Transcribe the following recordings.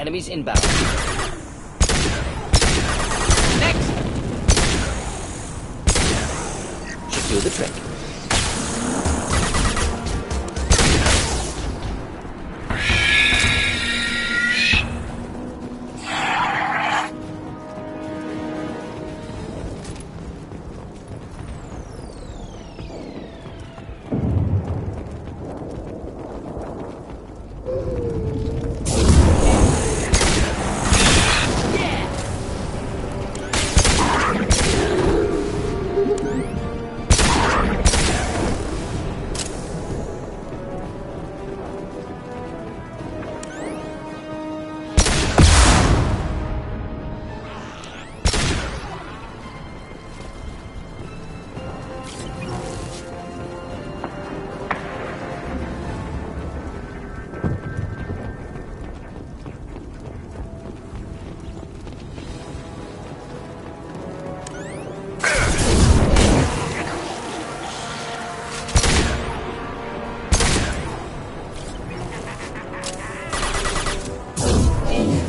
Enemies inbound. Next! Should do the trick.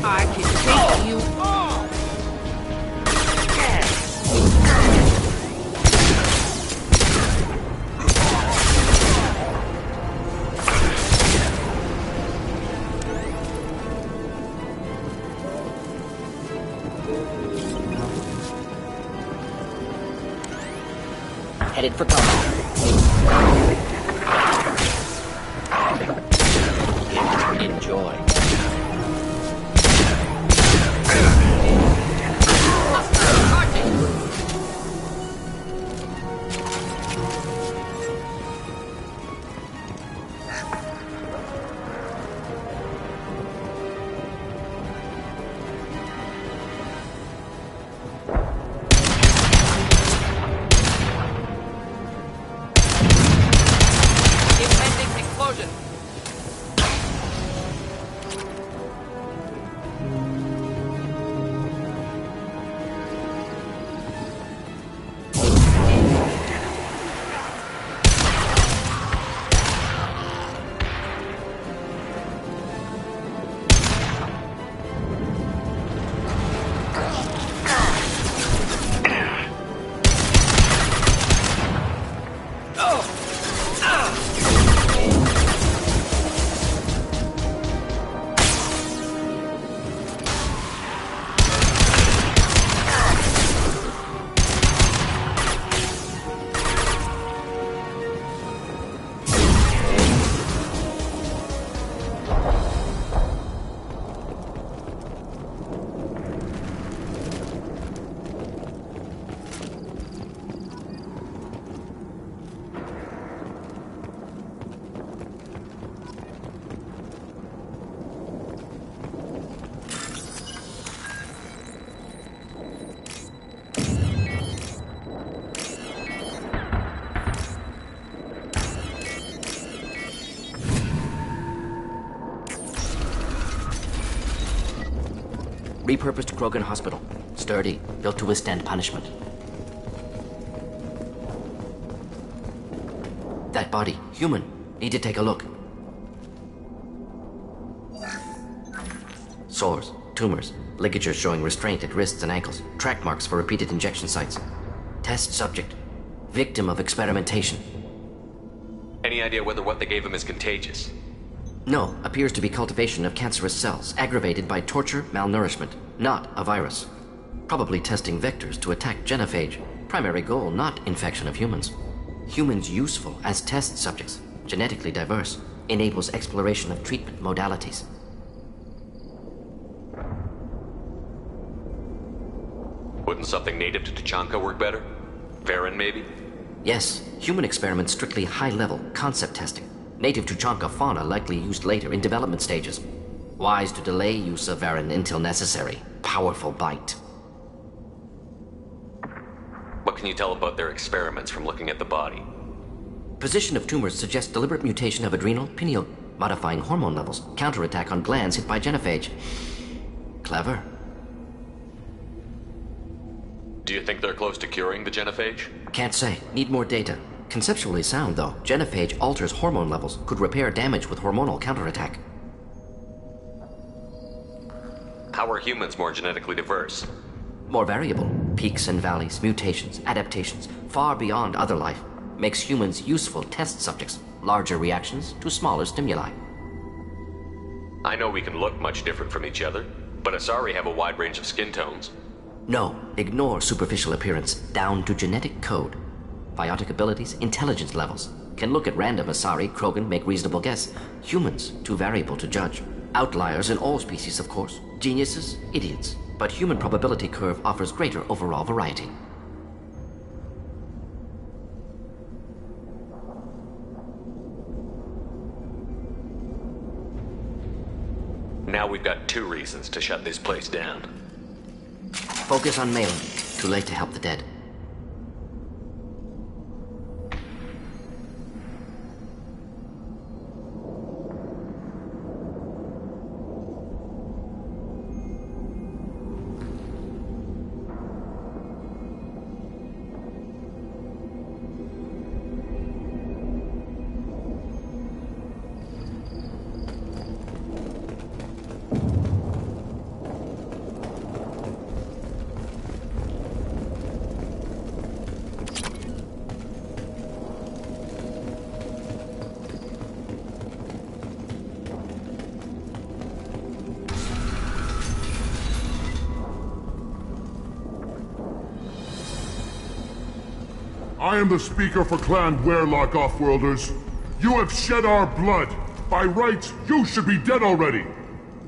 I can take you all! Headed for combat. Enjoy. Impending explosion! Repurposed Krogan Hospital. Sturdy, built to withstand punishment. That body, human. Need to take a look. Sores, tumors, ligatures showing restraint at wrists and ankles, track marks for repeated injection sites. Test subject. Victim of experimentation. Any idea whether what they gave him is contagious? No, appears to be cultivation of cancerous cells, aggravated by torture, malnourishment, not a virus. Probably testing vectors to attack genophage. Primary goal, not infection of humans. Humans useful as test subjects, genetically diverse, enables exploration of treatment modalities. Wouldn't something native to Tuchanka work better? Varen, maybe? Yes, human experiments strictly high-level, concept testing. Native Tuchanka fauna likely used later in development stages. Wise to delay use of Varen until necessary. Powerful bite. What can you tell about their experiments from looking at the body? Position of tumors suggests deliberate mutation of adrenal, pineal, modifying hormone levels, counterattack on glands hit by genophage. Clever. Do you think they're close to curing the genophage? Can't say. Need more data. Conceptually sound, though. Genophage alters hormone levels, could repair damage with hormonal counterattack. How are humans more genetically diverse? More variable. Peaks and valleys, mutations, adaptations, far beyond other life. Makes humans useful test subjects. Larger reactions to smaller stimuli. I know we can look much different from each other, but Asari have a wide range of skin tones. No, ignore superficial appearance, down to genetic code. Biotic abilities, intelligence levels. Can look at random Asari, Krogan, make reasonable guess. Humans, too variable to judge. Outliers in all species, of course. Geniuses, idiots. But human probability curve offers greater overall variety. Now we've got 2 reasons to shut this place down. Focus on Malin. Too late to help the dead. I am the speaker for Clan Werlock, Offworlders. You have shed our blood. By rights, you should be dead already.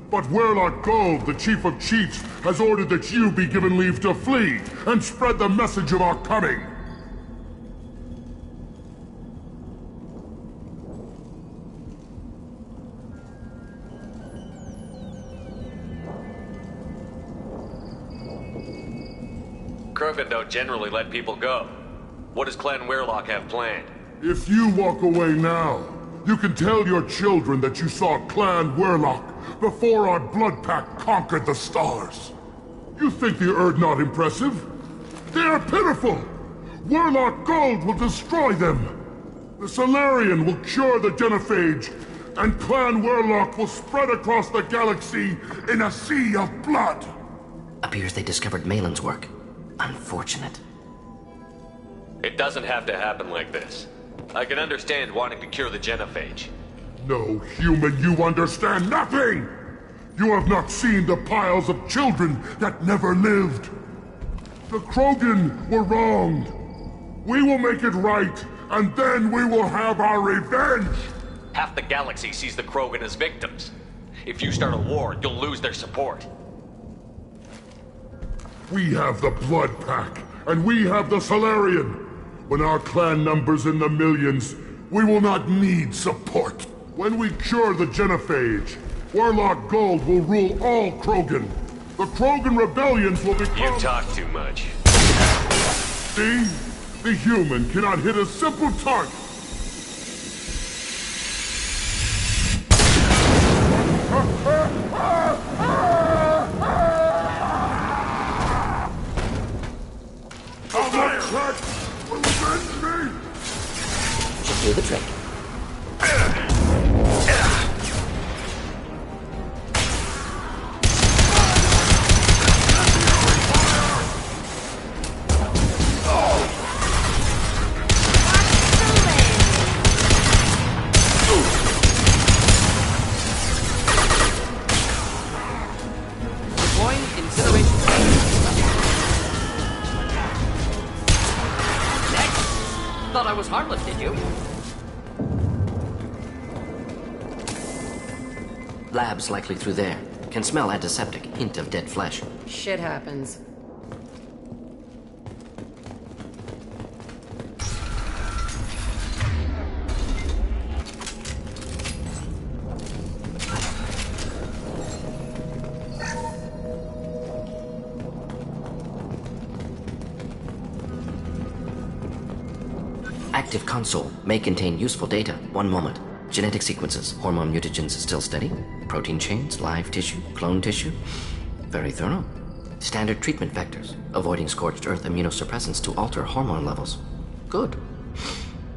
But Werlock Gold, the Chief of Chiefs, has ordered that you be given leave to flee and spread the message of our coming. Krogan don't generally let people go. What does Clan Werlock have planned? If you walk away now, you can tell your children that you saw Clan Werlock before our blood pact conquered the stars. You think the Erd not impressive? They are pitiful! Werlock Gold will destroy them! The Solarian will cure the Genophage, and Clan Werlock will spread across the galaxy in a sea of blood! Appears they discovered Malin's work. Unfortunate. It doesn't have to happen like this. I can understand wanting to cure the Genophage. No, human, you understand nothing! You have not seen the piles of children that never lived. The Krogan were wronged. We will make it right, and then we will have our revenge! Half the galaxy sees the Krogan as victims. If you start a war, you'll lose their support. We have the Blood Pack, and we have the Solarian. When our clan numbers in the millions, we will not need support. When we cure the Genophage, Werlock Gold will rule all Krogan. The Krogan rebellions will become— You talk too much. See? The human cannot hit a simple target. How that crack will avenge me! Should do the trick. Deploying incineration. Next! Thought I was harmless, did you? Labs likely through there. Can smell antiseptic, hint of dead flesh. Shit happens. Active console may contain useful data. One moment. Genetic sequences, hormone mutagens still steady. Protein chains, live tissue, clone tissue. Very thorough. Standard treatment vectors, avoiding scorched earth immunosuppressants to alter hormone levels. Good.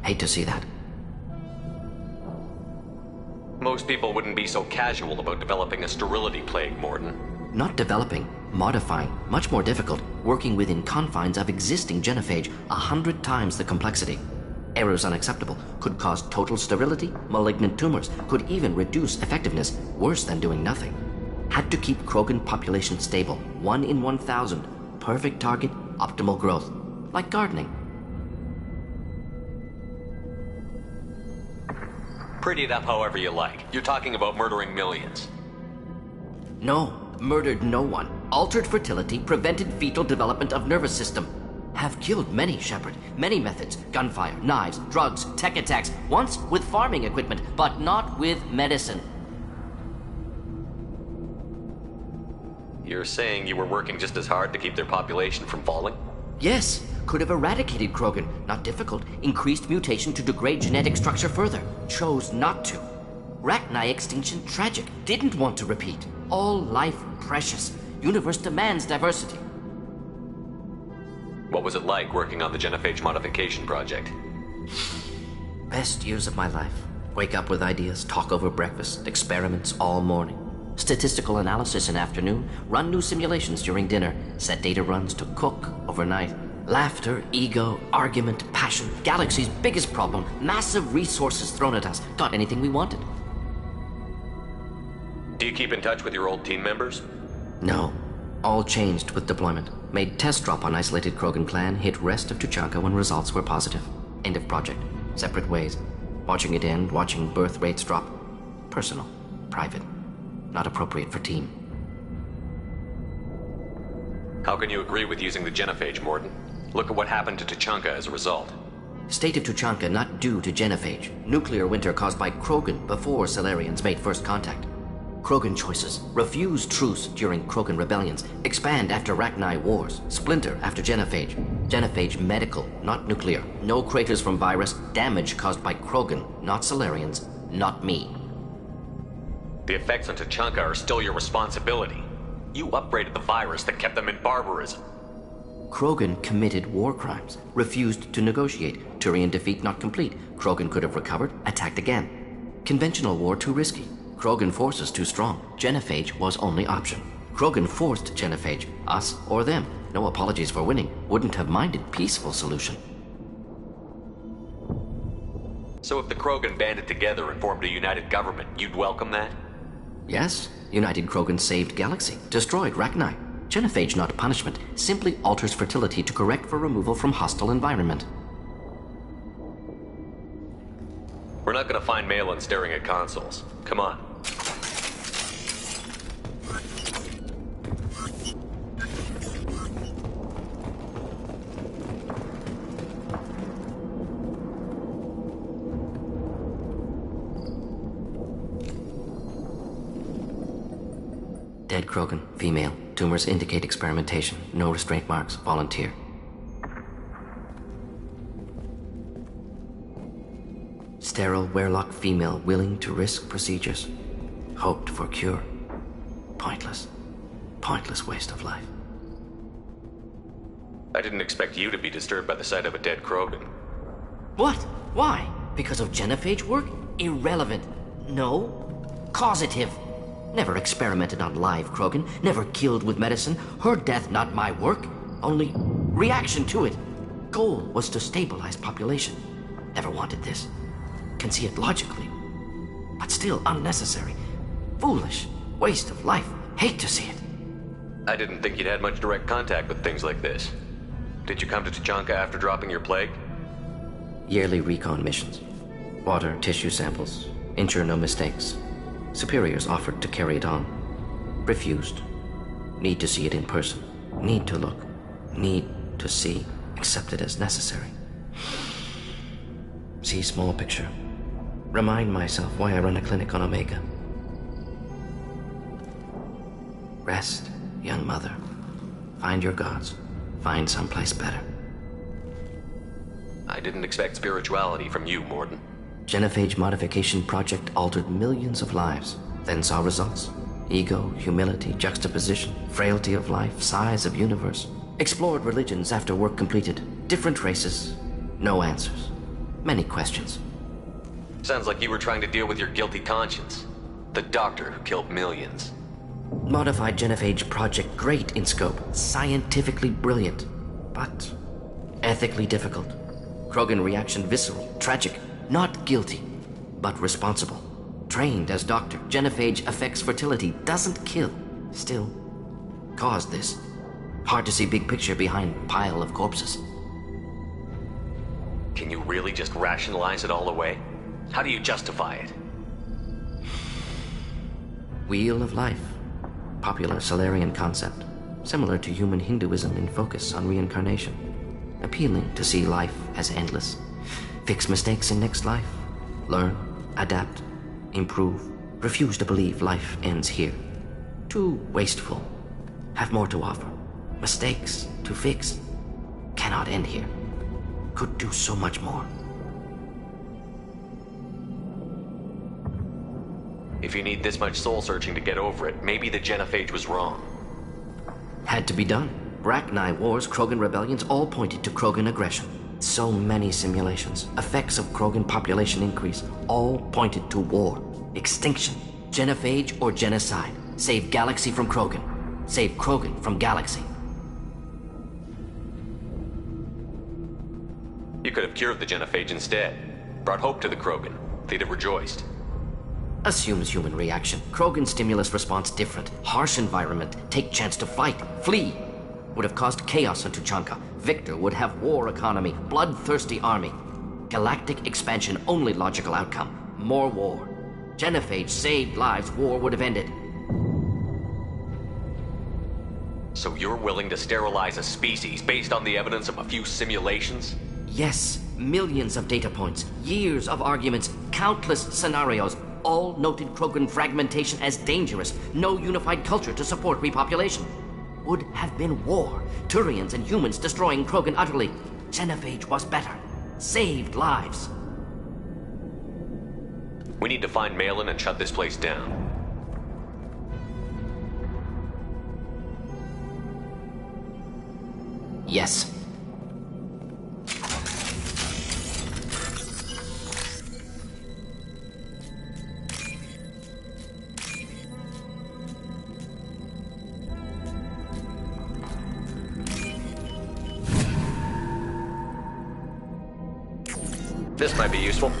Hate to see that. Most people wouldn't be so casual about developing a sterility plague, Mordin. Not developing, modifying, much more difficult, working within confines of existing genophage, 100 times the complexity. Errors unacceptable, could cause total sterility, malignant tumors, could even reduce effectiveness, worse than doing nothing. Had to keep Krogan population stable, 1 in 1,000, perfect target, optimal growth, like gardening. Pretty it up however you like. You're talking about murdering millions. No, murdered no one. Altered fertility, prevented fetal development of nervous system. Have killed many, Shepard. Many methods. Gunfire, knives, drugs, tech attacks. Once with farming equipment, but not with medicine. You're saying you were working just as hard to keep their population from falling? Yes, could have eradicated Krogan. Not difficult. Increased mutation to degrade genetic structure further. Chose not to. Rachni extinction tragic. Didn't want to repeat. All life precious. Universe demands diversity. What was it like working on the genophage modification project? Best years of my life. Wake up with ideas, talk over breakfast, experiments all morning. Statistical analysis in afternoon, run new simulations during dinner, set data runs to cook overnight. Laughter, ego, argument, passion, galaxy's biggest problem, massive resources thrown at us. Got anything we wanted. Do you keep in touch with your old team members? No. All changed with deployment. Made test drop on isolated Krogan clan, hit rest of Tuchanka when results were positive. End of project. Separate ways. Watching it end, watching birth rates drop. Personal. Private. Not appropriate for team. How can you agree with using the genophage, Mordin? Look at what happened to Tuchanka as a result. State of Tuchanka not due to genophage. Nuclear winter caused by Krogan before Salarians made first contact. Krogan choices. Refuse truce during Krogan rebellions. Expand after Rachni wars. Splinter after genophage. Genophage medical, not nuclear. No craters from virus. Damage caused by Krogan, not Salarians, not me. The effects on Tuchanka are still your responsibility. You upgraded the virus that kept them in barbarism. Krogan committed war crimes. Refused to negotiate. Turian defeat not complete. Krogan could have recovered, attacked again. Conventional war too risky. Krogan forces too strong. Genophage was only option. Krogan forced genophage, us or them. No apologies for winning. Wouldn't have minded peaceful solution. So if the Krogan banded together and formed a united government, you'd welcome that? Yes, United Krogan saved Galaxy, destroyed Rachni. Genophage not punishment, simply alters fertility to correct for removal from hostile environment. We're not gonna find Malin staring at consoles. Come on. Dead Krogan, female. Tumors indicate experimentation. No restraint marks. Volunteer. Sterile Werlock female willing to risk procedures. Hoped for cure. Pointless. Pointless waste of life. I didn't expect you to be disturbed by the sight of a dead Krogan. What? Why? Because of genophage work? Irrelevant. No. Causative. Never experimented on live Krogan. Never killed with medicine. Her death not my work. Only reaction to it. Goal was to stabilize population. Never wanted this. Can see it logically. But still unnecessary. Foolish. Waste of life. Hate to see it. I didn't think you'd had much direct contact with things like this. Did you come to Tuchanka after dropping your plague? Yearly recon missions. Water, tissue samples. Ensure no mistakes. Superiors offered to carry it on. Refused. Need to see it in person. Need to look. Need to see. Accepted as necessary. See small picture. Remind myself why I run a clinic on Omega. Rest, young mother. Find your gods. Find someplace better. I didn't expect spirituality from you, Mordin. Genophage modification project altered millions of lives, then saw results. Ego, humility, juxtaposition, frailty of life, size of universe. Explored religions after work completed. Different races. No answers. Many questions. Sounds like you were trying to deal with your guilty conscience. The doctor who killed millions. Modified genophage project great in scope, scientifically brilliant, but ethically difficult. Krogan reaction visceral, tragic, not guilty, but responsible. Trained as doctor, genophage affects fertility, doesn't kill, still caused this. Hard to see big picture behind pile of corpses. Can you really just rationalize it all away? How do you justify it? Wheel of life. Popular Solarian concept. Similar to human Hinduism in focus on reincarnation. Appealing to see life as endless. Fix mistakes in next life. Learn, adapt, improve. Refuse to believe life ends here. Too wasteful. Have more to offer. Mistakes to fix. Cannot end here. Could do so much more. If you need this much soul-searching to get over it, maybe the genophage was wrong. Had to be done. Rachni wars, Krogan rebellions, all pointed to Krogan aggression. So many simulations, effects of Krogan population increase, all pointed to war, extinction, genophage or genocide. Save galaxy from Krogan. Save Krogan from galaxy. You could have cured the genophage instead. Brought hope to the Krogan. They'd have rejoiced. Assumes human reaction. Krogan stimulus response different. Harsh environment. Take chance to fight. Flee. Would have caused chaos on Tuchanka. Victor would have war economy. Bloodthirsty army. Galactic expansion only logical outcome. More war. Genophage saved lives. War would have ended. So you're willing to sterilize a species based on the evidence of a few simulations? Yes. Millions of data points. Years of arguments. Countless scenarios. All noted Krogan fragmentation as dangerous. No unified culture to support repopulation. Would have been war. Turians and humans destroying Krogan utterly. Genophage was better. Saved lives. We need to find Malin and shut this place down. Yes. This might be useful.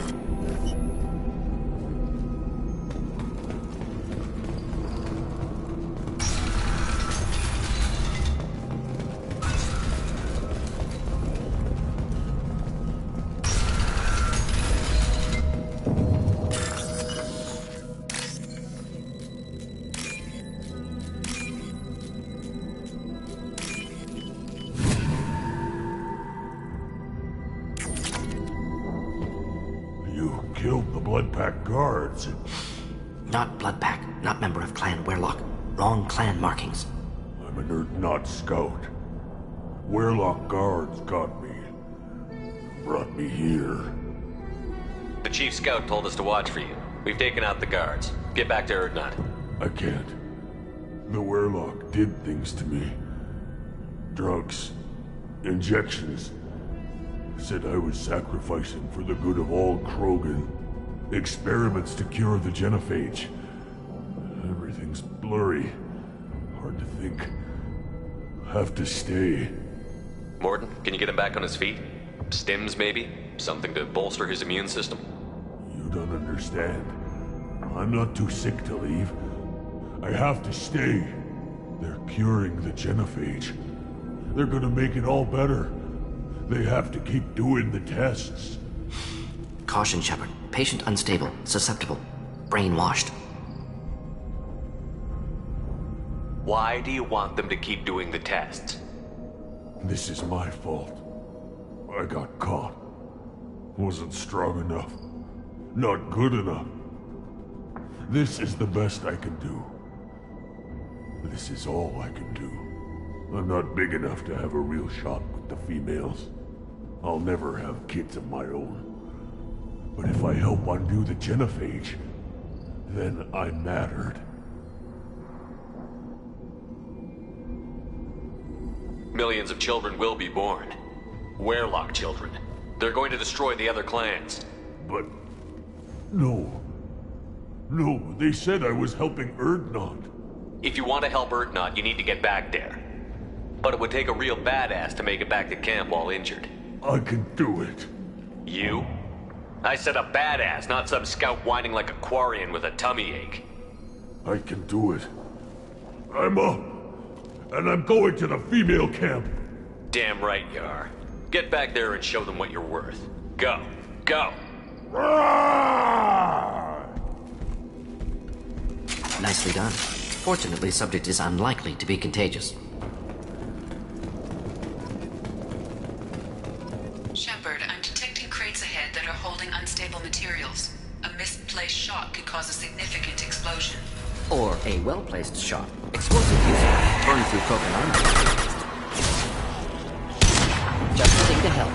Killed the Bloodpack guards. Not Bloodpack, not member of Clan Werlock. Wrong clan markings. I'm an Urdnot scout. Werlock guards got me. Brought me here. The chief scout told us to watch for you. We've taken out the guards. Get back to Urdnot. I can't. The Werlock did things to me. Drugs. Injections. Said I was sacrificing for the good of all Krogan. Experiments to cure the genophage. Everything's blurry. Hard to think. Have to stay. Mordin, can you get him back on his feet? Stims, maybe? Something to bolster his immune system. You don't understand. I'm not too sick to leave. I have to stay. They're curing the genophage. They're gonna make it all better. They have to keep doing the tests. Caution, Shepard. Patient unstable, susceptible, brainwashed. Why do you want them to keep doing the tests? This is my fault. I got caught. Wasn't strong enough. Not good enough. This is the best I can do. This is all I can do. I'm not big enough to have a real shot with the females. I'll never have kids of my own. But if I help undo the genophage, then I'm mattered. Millions of children will be born. Werlock children. They're going to destroy the other clans. But... no. No, they said I was helping Urdnot. If you want to help Urdnot, you need to get back there. But it would take a real badass to make it back to camp while injured. I can do it. You? I said a badass, not some scout whining like a Quarian with a tummy ache. I can do it. I'm up. And I'm going to the female camp. Damn right you are. Get back there and show them what you're worth. Go. Go! Nicely done. Fortunately, subject is unlikely to be contagious. Shepard, I'm detecting crates ahead that are holding unstable materials. A misplaced shot could cause a significant explosion. Or a well-placed shot. Explosive use. Burn through Krogan armor. Just a thing to help.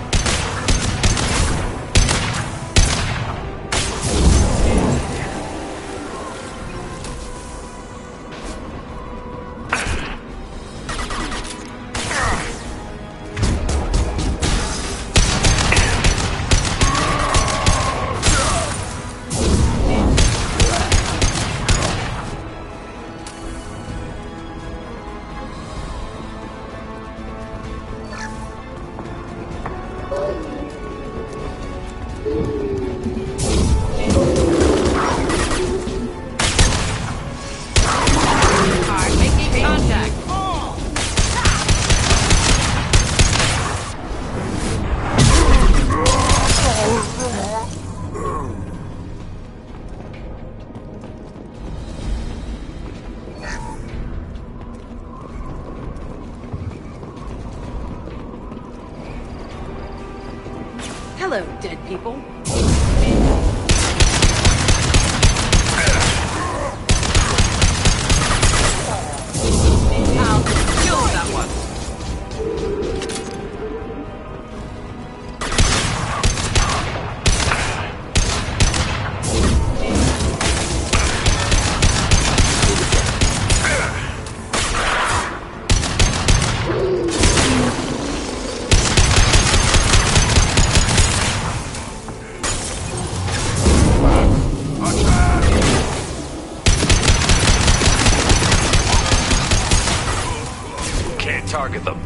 Hello, dead people. I'll kill that one. Target them.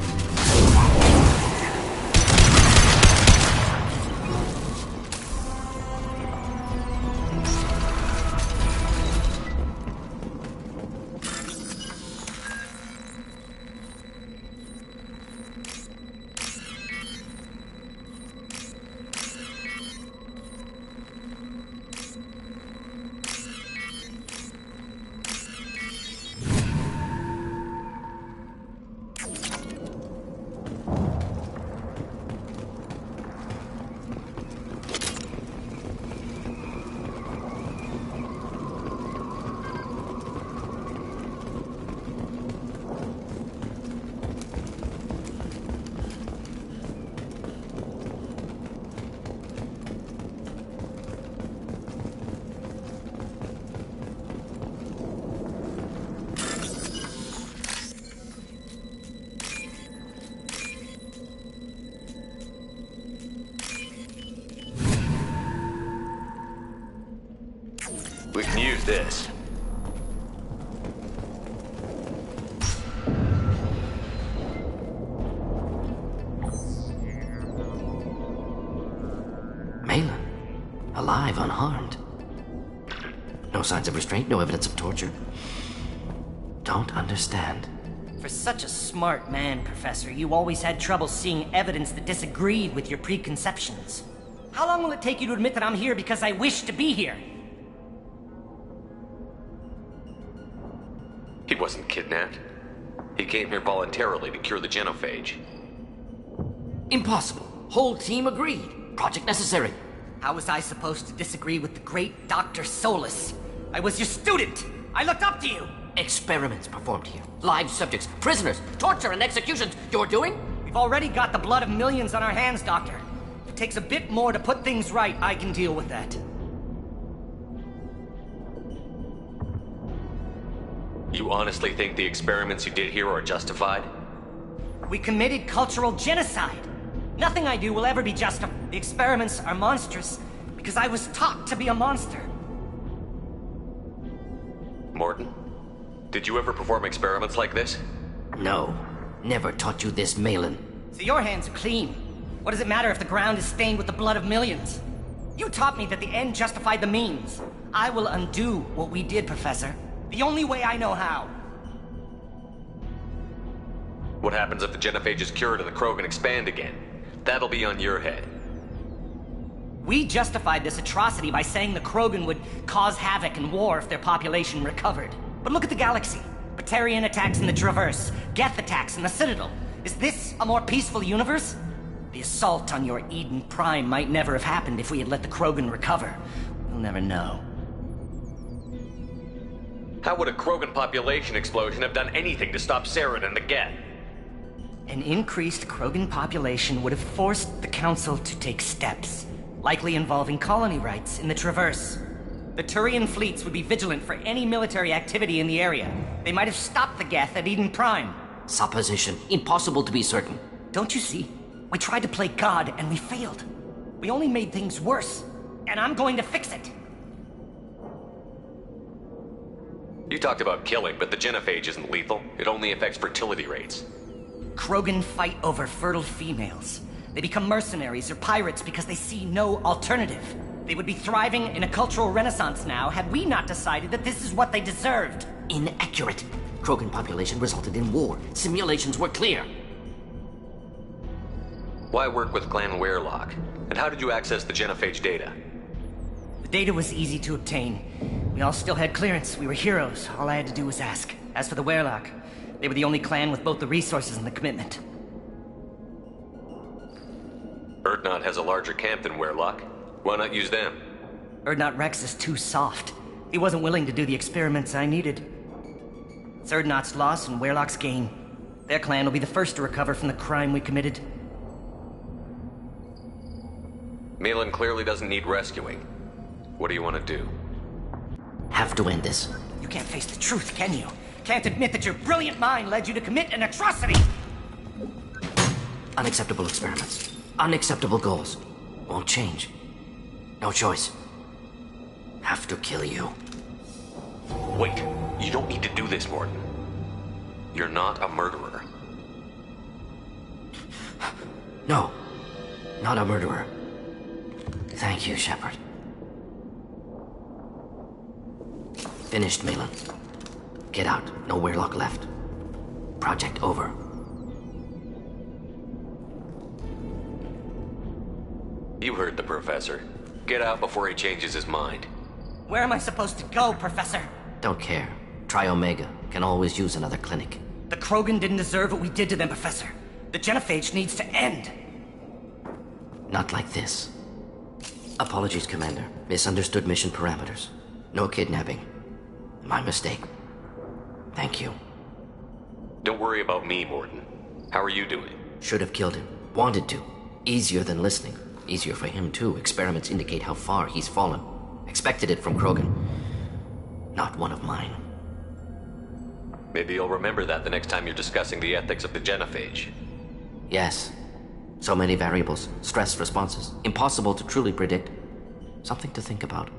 We can use this. Malin. Alive, unharmed. No signs of restraint, no evidence of torture. Don't understand. For such a smart man, Professor, you always had trouble seeing evidence that disagreed with your preconceptions. How long will it take you to admit that I'm here because I wish to be here? He wasn't kidnapped. He came here voluntarily to cure the genophage. Impossible. Whole team agreed. Project necessary. How was I supposed to disagree with the great Dr. Solus? I was your student! I looked up to you! Experiments performed here. Live subjects, prisoners, torture and executions. You're doing? We've already got the blood of millions on our hands, Doctor. If it takes a bit more to put things right, I can deal with that. You honestly think the experiments you did here are justified? We committed cultural genocide. Nothing I do will ever be justified. The experiments are monstrous because I was taught to be a monster. Morton, Did you ever perform experiments like this? No. Never taught you this, Malin. So your hands are clean. What does it matter if the ground is stained with the blood of millions? You taught me that the end justified the means. I will undo what we did, Professor. The only way I know how. What happens if the genophage is cured and the Krogan expand again? That'll be on your head. We justified this atrocity by saying the Krogan would cause havoc and war if their population recovered. But look at the galaxy. Batarian attacks in the Traverse, Geth attacks in the Citadel. Is this a more peaceful universe? The assault on your Eden Prime might never have happened if we had let the Krogan recover. We'll never know. How would a Krogan population explosion have done anything to stop Saren and the Geth? An increased Krogan population would have forced the Council to take steps, likely involving colony rights in the Traverse. The Turian fleets would be vigilant for any military activity in the area. They might have stopped the Geth at Eden Prime. Supposition. Impossible to be certain. Don't you see? We tried to play God and we failed. We only made things worse, and I'm going to fix it. You talked about killing, but the genophage isn't lethal. It only affects fertility rates. Krogan fight over fertile females. They become mercenaries or pirates because they see no alternative. They would be thriving in a cultural renaissance now had we not decided that this is what they deserved. Inaccurate. Krogan population resulted in war. Simulations were clear. Why work with Clan Weyrloc? And how did you access the genophage data? The data was easy to obtain. We all still had clearance. We were heroes. All I had to do was ask. As for the Weyrloc, they were the only clan with both the resources and the commitment. Urdnot has a larger camp than Weyrloc. Why not use them? Urdnot Rex is too soft. He wasn't willing to do the experiments I needed. It's Urdnot's loss and Weyrloc's gain. Their clan will be the first to recover from the crime we committed. Malin clearly doesn't need rescuing. What do you want to do? Have to end this. You can't face the truth, can you? Can't admit that your brilliant mind led you to commit an atrocity! Unacceptable experiments. Unacceptable goals. Won't change. No choice. Have to kill you. Wait, you don't need to do this, Mordin. You're not a murderer. No. Not a murderer. Thank you, Shepard. Finished, Malin. Get out. No Weyrloc left. Project over. You heard the professor. Get out before he changes his mind. Where am I supposed to go, Professor? Don't care. Try Omega. Can always use another clinic. The Krogan didn't deserve what we did to them, Professor. The genophage needs to end. Not like this. Apologies, Commander. Misunderstood mission parameters. No kidnapping. My mistake. Thank you. Don't worry about me, Mordin. How are you doing? Should have killed him. Wanted to. Easier than listening. Easier for him, too. Experiments indicate how far he's fallen. Expected it from Krogan. Not one of mine. Maybe you'll remember that the next time you're discussing the ethics of the genophage. Yes. So many variables. Stress responses. Impossible to truly predict. Something to think about.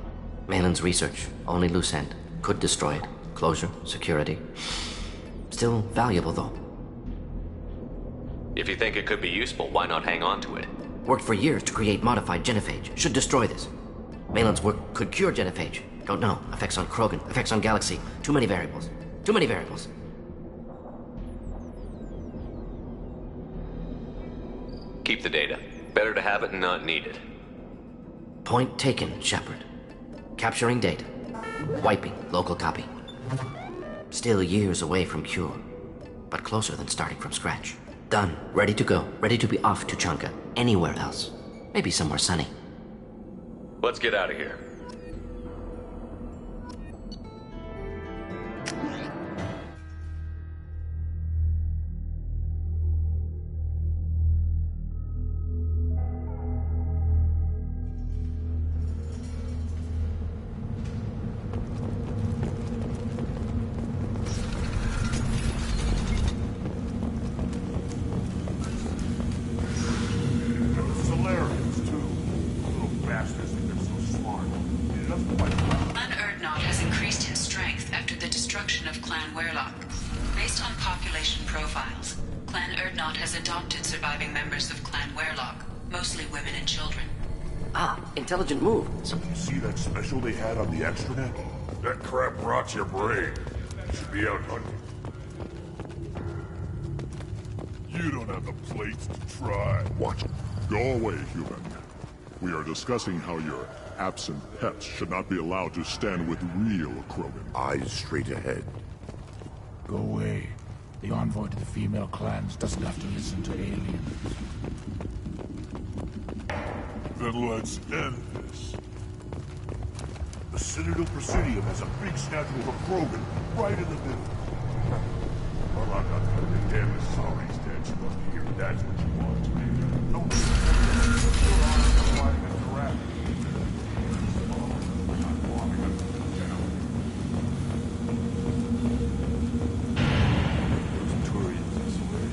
Malin's research. Only loose end. Could destroy it. Closure. Security. Still valuable, though. If you think it could be useful, why not hang on to it? Worked for years to create modified genophage. Should destroy this. Malin's work could cure genophage. Don't know. Effects on Krogan. Effects on Galaxy. Too many variables. Too many variables. Keep the data. Better to have it and not need it. Point taken, Shepard. Capturing data. Wiping local copy. Still years away from cure, but closer than starting from scratch. Done. Ready to go. Ready to be off to Chanka. Anywhere else. Maybe somewhere sunny. Let's get out of here. Solarians, too. Little bastards think they're so smart. Just like Clan Urdnot has increased in strength after the destruction destruction of Clan Werlock. Based on population profiles, Clan Erdnot has adopted surviving members of Clan Werlock, mostly women and children. Ah, intelligent move. See that special they had on the extranet? That crap rots your brain. You should be out hunting. You don't have the plates to try. Watch. Go away, human. We are discussing how your absent pets should not be allowed to stand with real Krogan. Eyes straight ahead. Go away. The envoy to the female clans doesn't have to listen to aliens. Then let's end this. The Citadel Presidium has a big statue of a Krogan right in the middle. Well, I'm not gonna be damn sorry statue up here. That's what you want to be. Don't you're on the line and crap. I'm warming up down. Those Turians, I swear.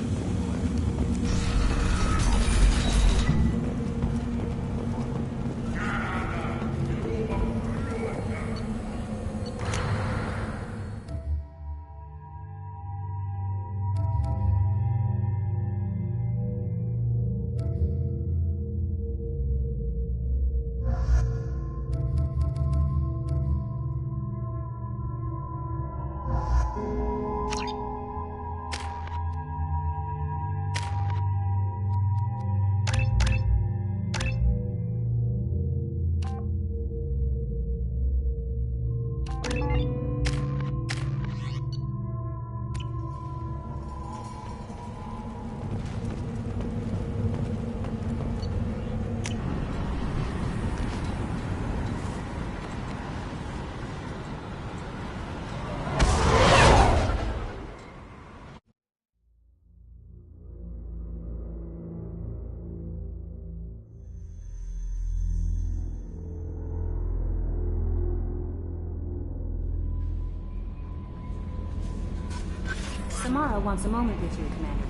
Samara wants a moment with you, Commander.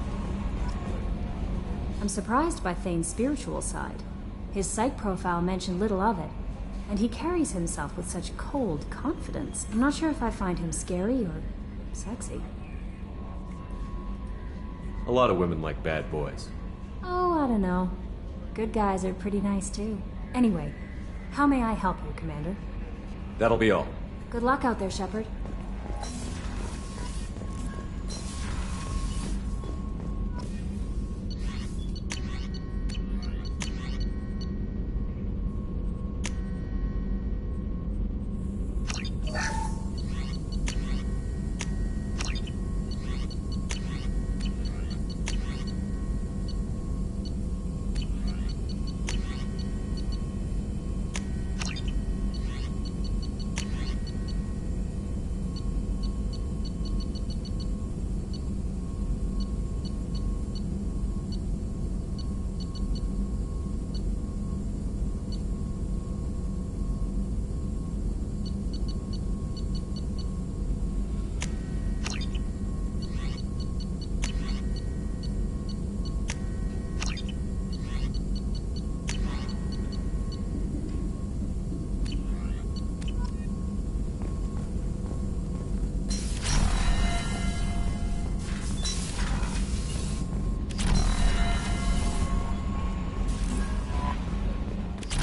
I'm surprised by Thane's spiritual side. His psych profile mentioned little of it, and he carries himself with such cold confidence. I'm not sure if I find him scary or sexy. A lot of women like bad boys. Oh, I don't know. Good guys are pretty nice too. Anyway, how may I help you, Commander? That'll be all. Good luck out there, Shepard.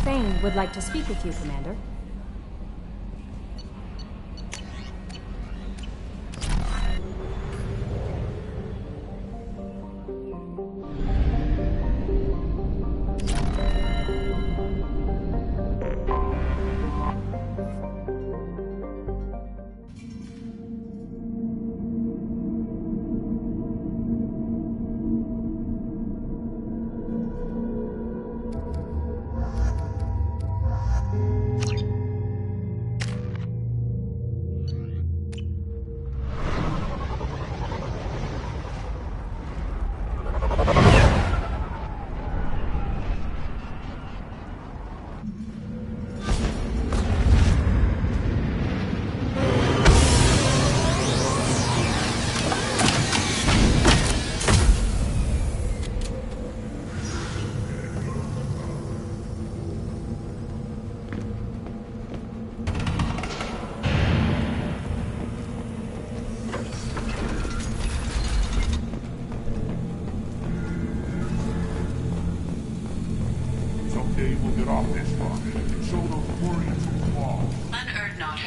Thane would like to speak with you, Commander.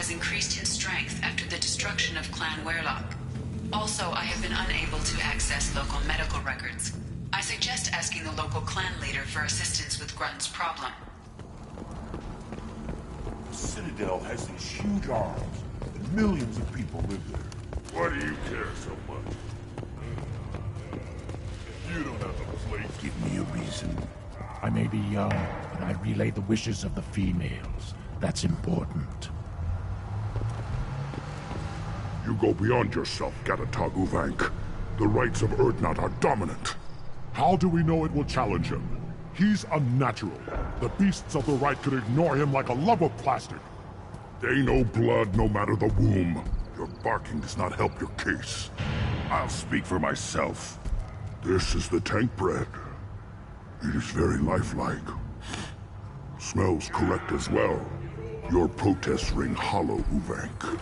has increased in strength after the destruction of Clan Werlock. Also, I have been unable to access local medical records. I suggest asking the local clan leader for assistance with Grunt's problem. The Citadel has these huge arms, and millions of people live there. Why do you care so much? You don't have a place. Give me a reason. I may be young, but I relay the wishes of the females. That's important. You go beyond yourself, Gatatog Uvank. The rights of Urdnot are dominant. How do we know it will challenge him? He's unnatural. The beasts of the right could ignore him like a lump of plastic. They know blood no matter the womb. Your barking does not help your case. I'll speak for myself. This is the tank bread. It is very lifelike. Smells correct as well. Your protests ring hollow, Uvank.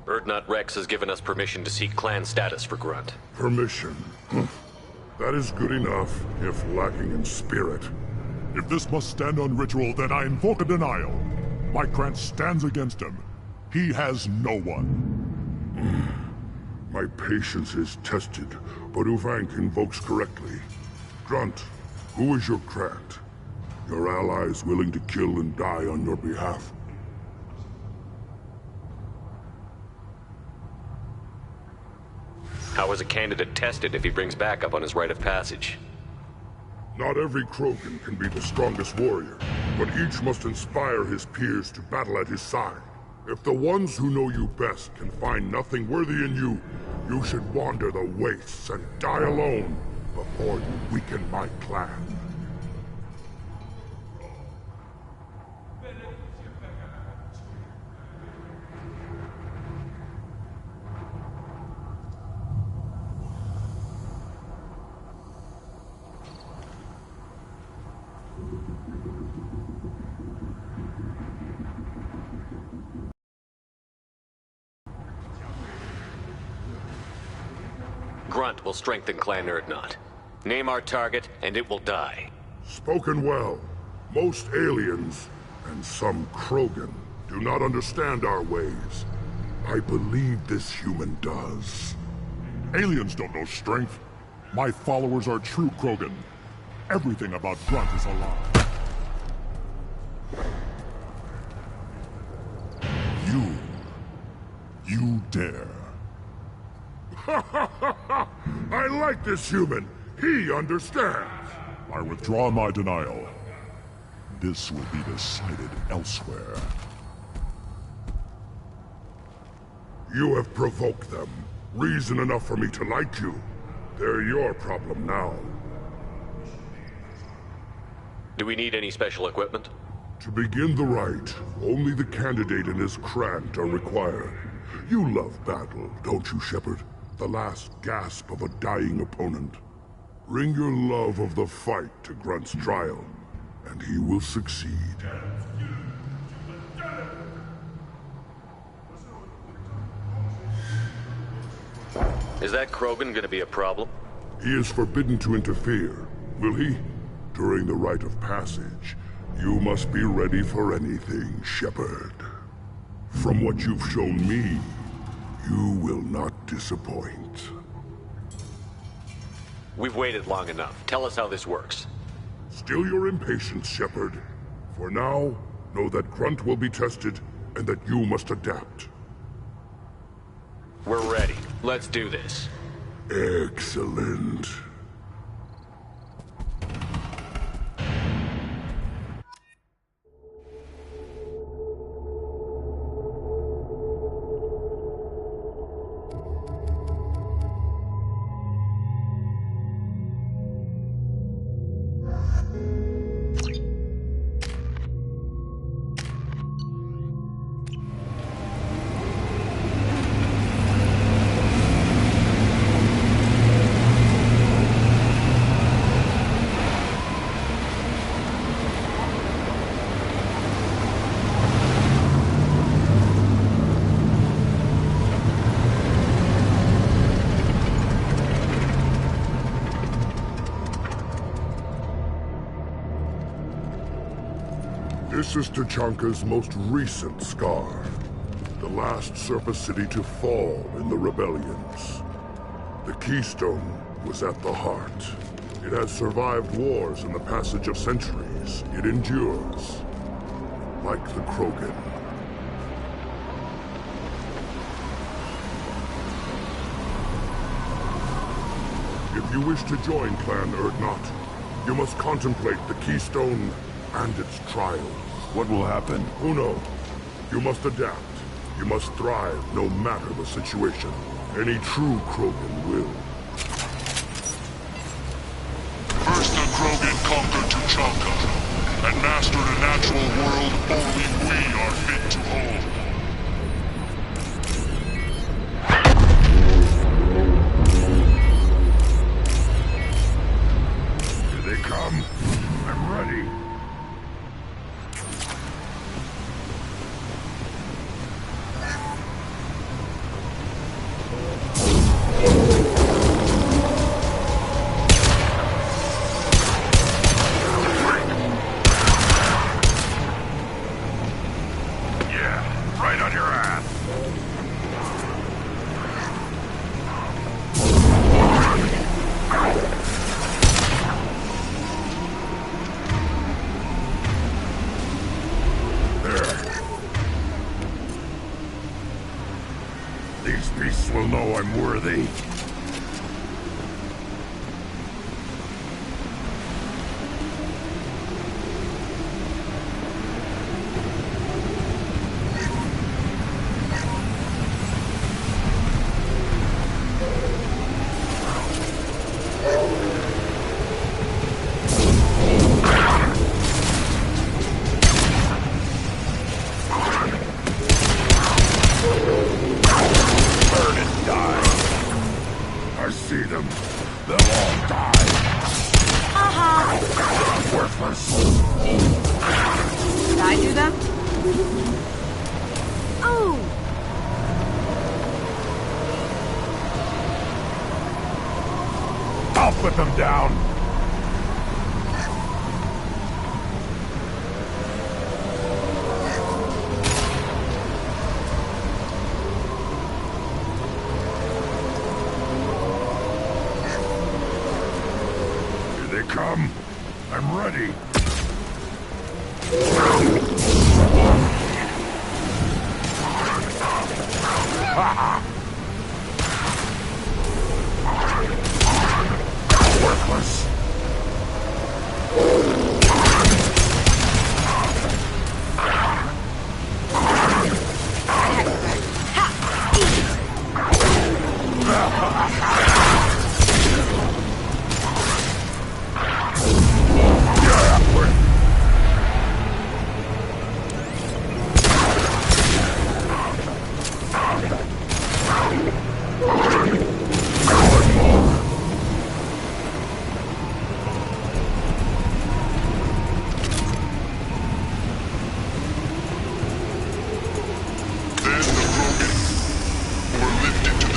Urdnot Rex has given us permission to seek clan status for Grunt. Permission? That is good enough, if lacking in spirit. If this must stand on ritual, then I invoke a denial. My Krantz stands against him. He has no one. My patience is tested, but Uvank invokes correctly. Grunt, who is your Krant? Your allies willing to kill and die on your behalf? How is a candidate tested if he brings backup on his rite of passage? Not every Krogan can be the strongest warrior, but each must inspire his peers to battle at his side. If the ones who know you best can find nothing worthy in you, you should wander the wastes and die alone before you weaken my clan. Grunt will strengthen Clan Urdnot. Name our target, and it will die. Spoken well. Most aliens, and some Krogan, do not understand our ways. I believe this human does. Aliens don't know strength. My followers are true Krogan. Everything about Grunt is a lie. You dare. I like this human. He understands. I withdraw my denial. This will be decided elsewhere. You have provoked them. Reason enough for me to like you. They're your problem now. Do we need any special equipment? To begin the rite, only the candidate and his Krant are required. You love battle, don't you, Shepard? The last gasp of a dying opponent. Bring your love of the fight to Grunt's trial, and he will succeed. Is that Krogan gonna be a problem? He is forbidden to interfere, will he? During the rite of passage, you must be ready for anything, Shepard. From what you've shown me, you will not disappoint. We've waited long enough. Tell us how this works. Still your impatience, Shepard. For now, know that Grunt will be tested, and that you must adapt. We're ready. Let's do this. Excellent. This is Tachanka's most recent scar. The last surface city to fall in the rebellions. The Keystone was at the heart. It has survived wars and the passage of centuries. It endures. Like the Krogan. If you wish to join Clan Urdnot, you must contemplate the Keystone and its trials. What will happen? Who knows? You must adapt. You must thrive no matter the situation. Any true Krogan will. First the Krogan conquered Tuchanka, and mastered a natural world only we are fit to hold. Here they come. I'm ready. These beasts will know I'm worthy. I see them. They'll all die. Worthless. Did I do that? Oh! I'll put them down. Here they come. I'm ready. Worthless.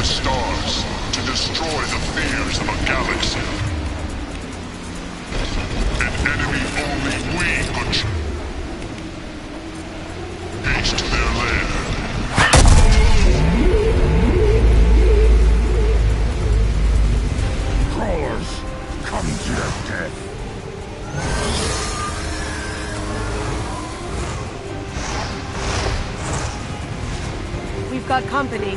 Stars to destroy the fears of a galaxy. An enemy only we could haste to their lair. Crawlers, come to your death. We've got company.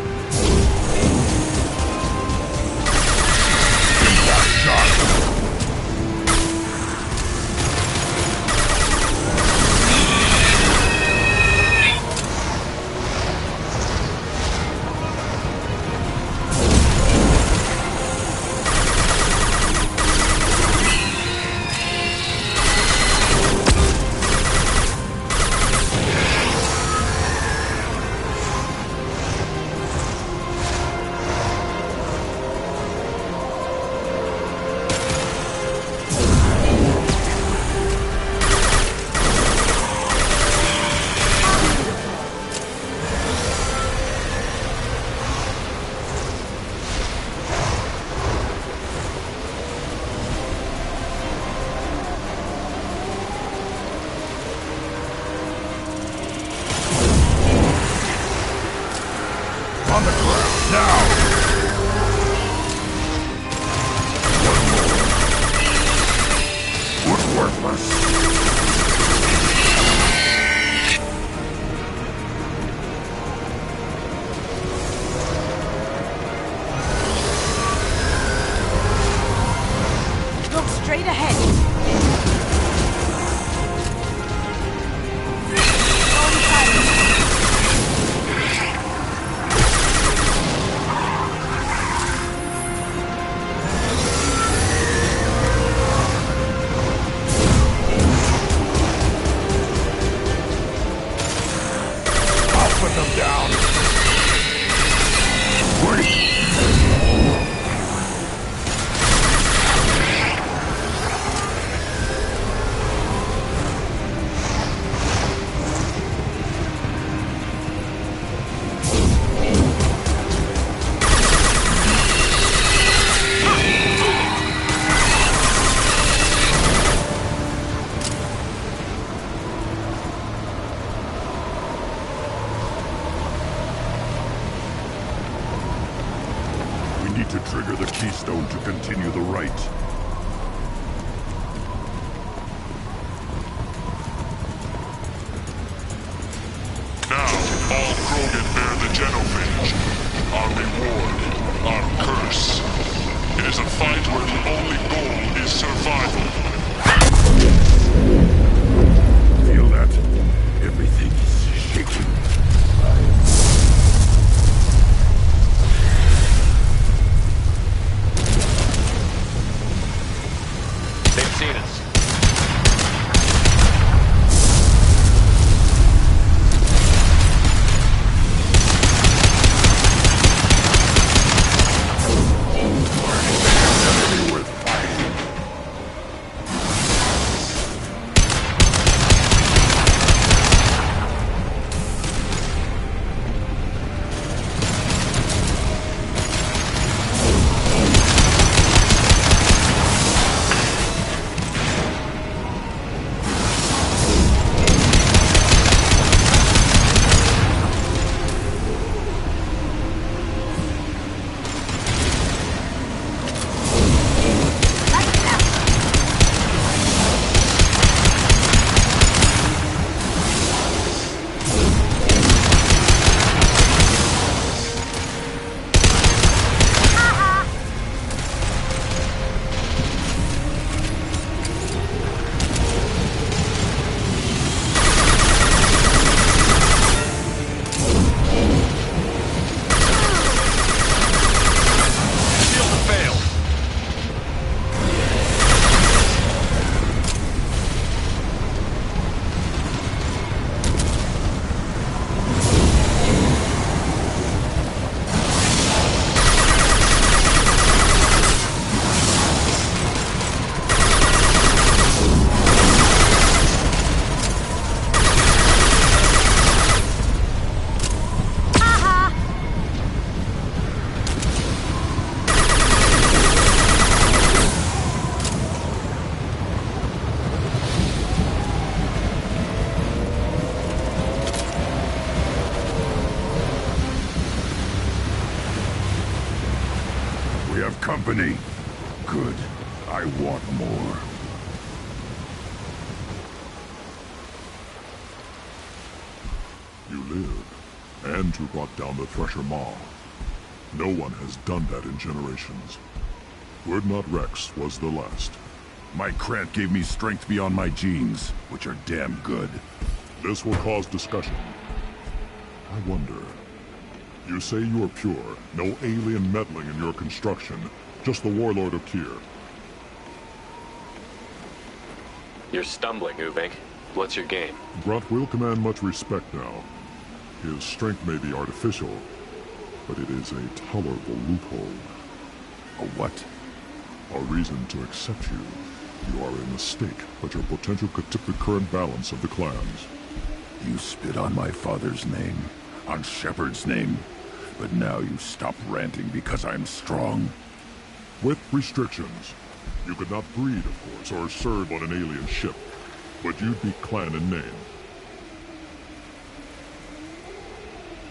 Trigger the keystone to continue the rite. Now, all Krogan bear the genophage. Our reward, our curse. It is a fight where the only goal is survival. Feel that? Everything is shaking. They've seen us. Company. Good. I want more. You live, and you brought down the Thresher Maw. No one has done that in generations. Urdnot Wrex was the last. My Krant gave me strength beyond my genes, which are damn good. This will cause discussion. I wonder... You say you are pure, no alien meddling in your construction, just the Warlord of Tyr. You're stumbling, Uvink. What's your game? Grunt will command much respect now. His strength may be artificial, but it is a tolerable loophole. A what? A reason to accept you. You are a mistake, but your potential could tip the current balance of the clans. You spit on my father's name, on Shepard's name, but now you stop ranting because I'm strong. With restrictions. You could not breed, of course, or serve on an alien ship, but you'd be clan in name.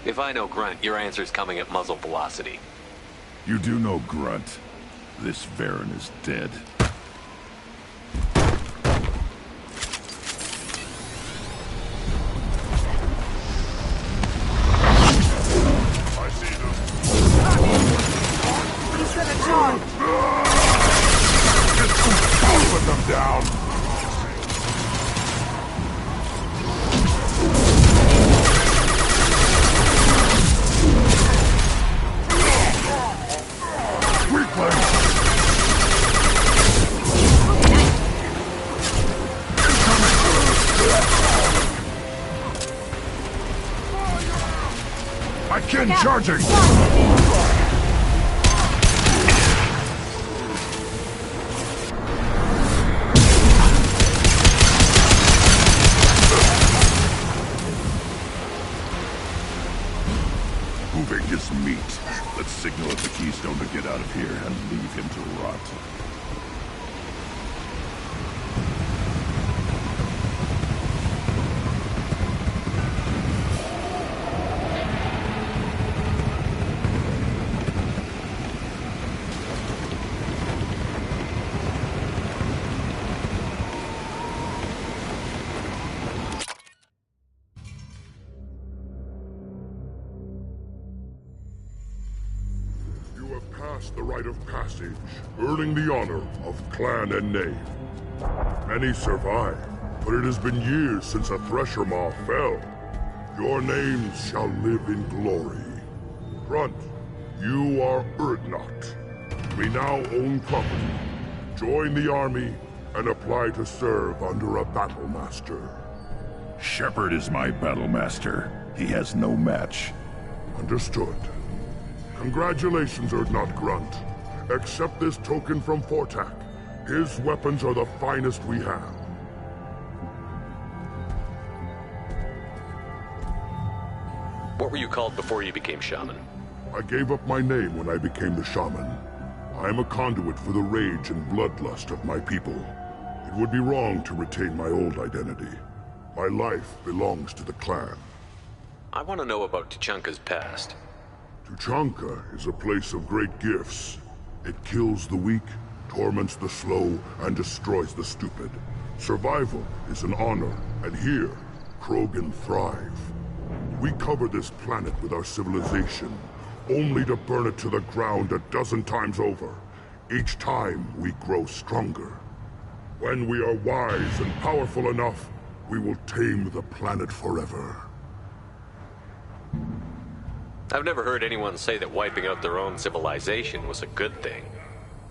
If I know Grunt, your answer's coming at muzzle velocity. You do know Grunt. This Varen is dead. Charging! Uvink is meat. Let's signal at the keystone to get out of here and leave him to rot. possess the rite of passage, earning the honor of Clan and Name. Many survive, but it has been years since a Thresher Maw fell. Your names shall live in glory. Grunt, you are Urdnot. We now own property. Join the army and apply to serve under a battle master. Shepard is my battle master. He has no match. Understood. Congratulations, Urdnot Grunt. Accept this token from Fortak. His weapons are the finest we have. What were you called before you became shaman? I gave up my name when I became the shaman. I am a conduit for the rage and bloodlust of my people. It would be wrong to retain my old identity. My life belongs to the clan. I want to know about Tuchanka's past. Tuchanka is a place of great gifts. It kills the weak, torments the slow, and destroys the stupid. Survival is an honor, and here, Krogan thrive. We cover this planet with our civilization, only to burn it to the ground 12 times over. Each time, we grow stronger. When we are wise and powerful enough, we will tame the planet forever. I've never heard anyone say that wiping out their own civilization was a good thing.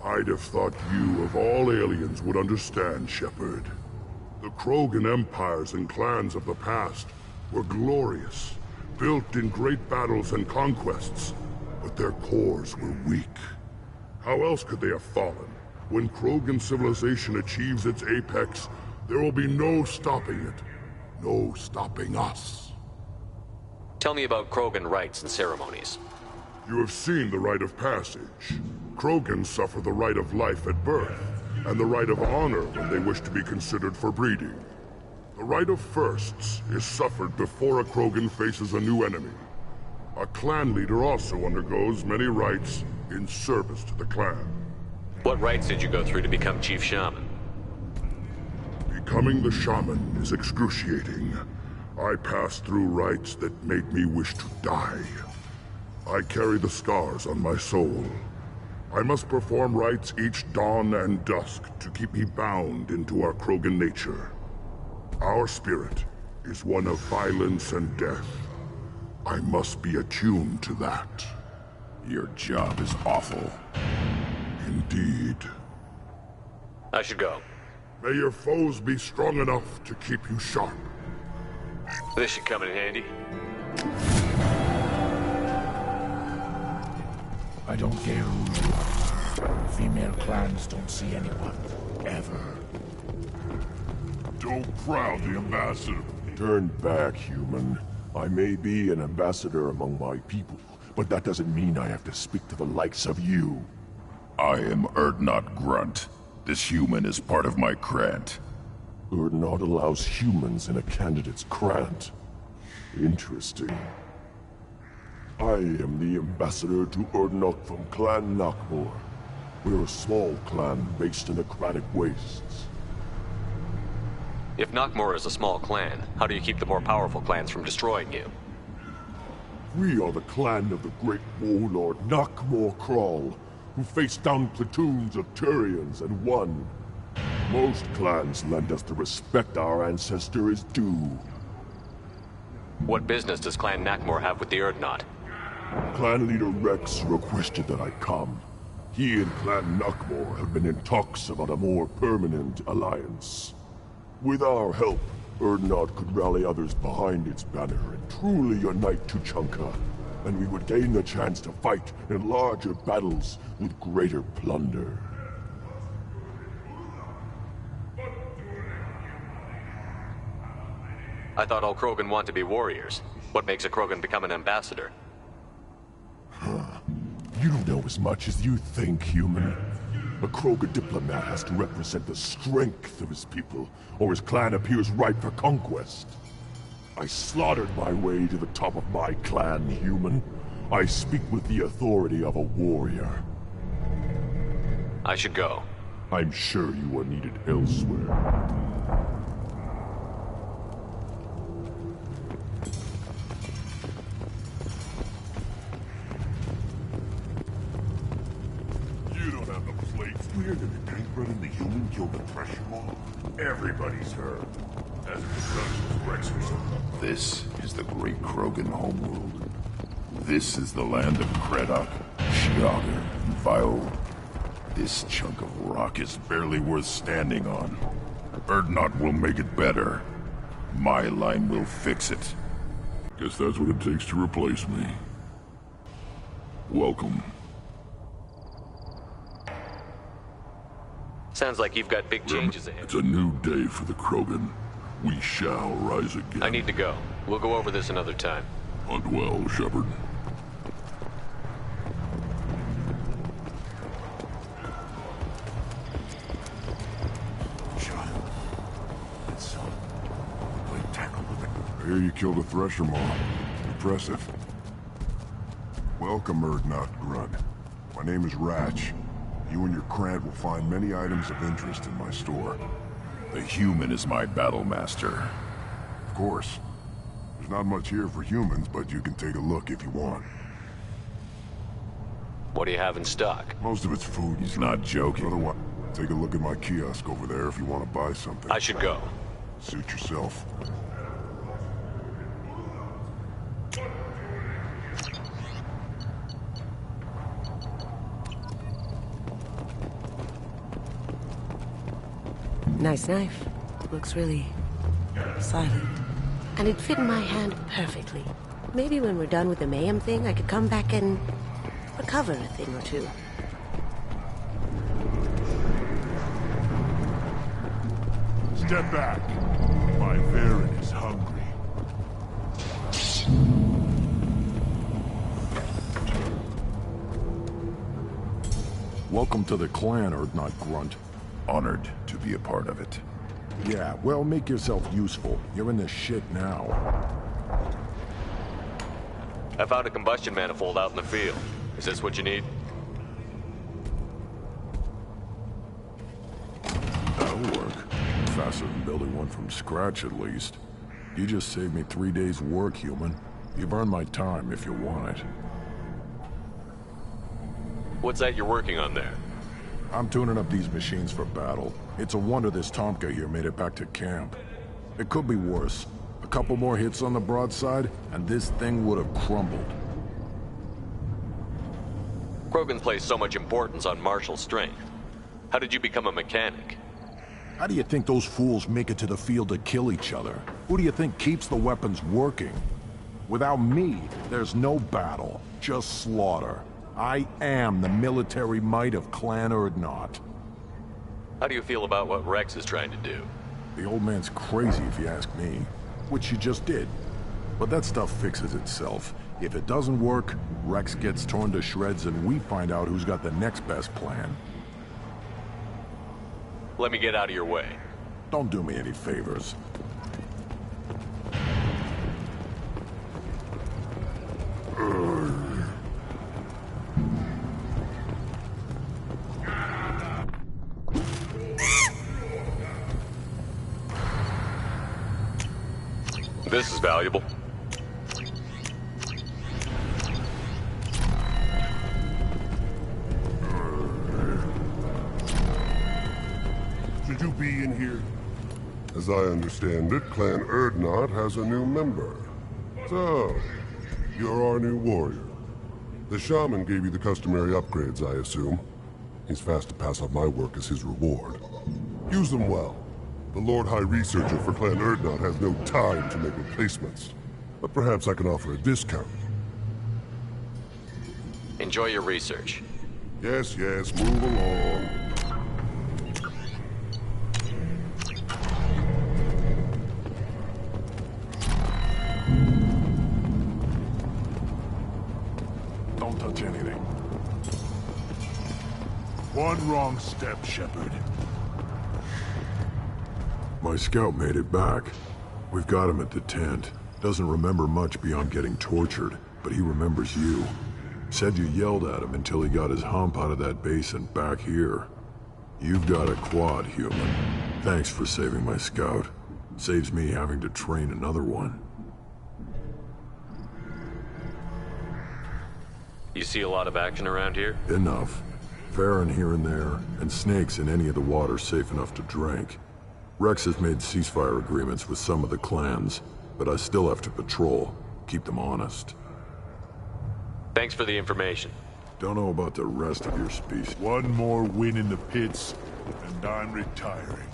I'd have thought you, of all aliens, would understand, Shepard. The Krogan empires and clans of the past were glorious, built in great battles and conquests, but their cores were weak. How else could they have fallen? When Krogan civilization achieves its apex, there will be no stopping it. No stopping us. Tell me about Krogan rites and ceremonies. You have seen the rite of passage. Krogans suffer the rite of life at birth, and the rite of honor when they wish to be considered for breeding. The rite of firsts is suffered before a Krogan faces a new enemy. A clan leader also undergoes many rites in service to the clan. What rites did you go through to become Chief Shaman? Becoming the shaman is excruciating. I passed through rites that made me wish to die. I carry the scars on my soul. I must perform rites each dawn and dusk to keep me bound into our Krogan nature. Our spirit is one of violence and death. I must be attuned to that. Your job is awful. Indeed. I should go. May your foes be strong enough to keep you sharp. This should come in handy. I don't care who you are. Female clans don't see anyone, ever. Don't crowd the ambassador. Turn back, human. I may be an ambassador among my people, but that doesn't mean I have to speak to the likes of you. I am Urdnot Grunt. This human is part of my Krant. Urdnot allows humans in a candidate's Krant. Interesting. I am the ambassador to Urdnot from Clan Nakmor. We're a small clan based in the Kratic Wastes. If Nakmor is a small clan, how do you keep the more powerful clans from destroying you? We are the clan of the great warlord Nakmor Krall, who faced down platoons of Turians and won. Most clans lend us the respect our ancestor is due. What business does Clan Nakmor have with the Urdnot? Clan leader Rex requested that I come. He and Clan Nakmor have been in talks about a more permanent alliance. With our help, Urdnot could rally others behind its banner and truly unite Tuchanka, and we would gain the chance to fight in larger battles with greater plunder. I thought all Krogan want to be warriors. What makes a Krogan become an ambassador? You don't know as much as you think, human. A Krogan diplomat has to represent the strength of his people, or his clan appears ripe for conquest. I slaughtered my way to the top of my clan, human. I speak with the authority of a warrior. I should go. I'm sure you are needed elsewhere. human killed the Thresher Maw? Everybody's heard. As it discusses Rex or something. This is the great Krogan homeworld. This is the land of Kredok, Shiaga, and Vio. This chunk of rock is barely worth standing on. Urdnot will make it better. My line will fix it. Guess that's what it takes to replace me. Welcome. Sounds like you've got big changes ahead. It's a new day for the Krogan. We shall rise again. I need to go. We'll go over this another time. Hunt well, Shepard. I hear you killed a Thresher Maw. Impressive. Welcome, Urdnot Grunt. My name is Ratch. You and your Krant will find many items of interest in my store. The human is my battle master. Of course. There's not much here for humans, but you can take a look if you want. What do you have in stock? Most of it's food. He's not joking. Otherwise, take a look at my kiosk over there if you want to buy something. I should go. Suit yourself. Nice knife. Looks really silent. And it'd fit in my hand perfectly. Maybe when we're done with the mayhem thing, I could come back and recover a thing or two. Step back. My Varyn is hungry. Welcome to the clan, Urdnot Grunt. Honored to be a part of it. Yeah, well, make yourself useful. You're in this shit now. I found a combustion manifold out in the field. Is this what you need? That'll work. Faster than building one from scratch, at least. You just saved me 3 days' work, human. You've earned my time if you want it. What's that you're working on there? I'm tuning up these machines for battle. It's a wonder this Tomka here made it back to camp. It could be worse. A couple more hits on the broadside, and this thing would have crumbled. Krogan place so much importance on martial strength. How did you become a mechanic? How do you think those fools make it to the field to kill each other? Who do you think keeps the weapons working? Without me, there's no battle, just slaughter. I am the military might of Clan Urdnot. How do you feel about what Rex is trying to do? The old man's crazy if you ask me. Which you just did. But that stuff fixes itself. If it doesn't work, Rex gets torn to shreds and we find out who's got the next best plan. Let me get out of your way. Don't do me any favors. This is valuable. Should you be in here? As I understand it, Clan Urdnot has a new member. So, you're our new warrior. The shaman gave you the customary upgrades, I assume. He's fast to pass on my work as his reward. Use them well. The Lord High Researcher for Clan Urdnot has no time to make replacements. But perhaps I can offer a discount. Enjoy your research. Yes, move along. Don't touch anything. One wrong step, Shepard. My scout made it back. We've got him at the tent. Doesn't remember much beyond getting tortured, but he remembers you. Said you yelled at him until he got his hump out of that base and back here. You've got a quad, human. Thanks for saving my scout. Saves me having to train another one. You see a lot of action around here? Enough. Varren here and there, and snakes in any of the water safe enough to drink. Rex has made ceasefire agreements with some of the clans, but I still have to patrol, keep them honest. Thanks for the information. Don't know about the rest of your species. One more win in the pits, and I'm retiring.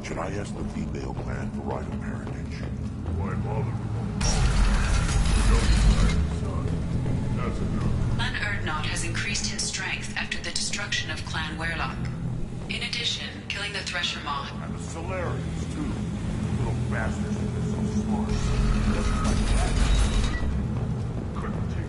Should I ask the female clan for right of parentage? Why bother? That's enough. Clan Urdnot has increased in strength after the destruction of Clan Werlock. In addition, killing the Thresher Maw. And the Solarians, too. Little bastards that are so smart. Just like that. Couldn't take it.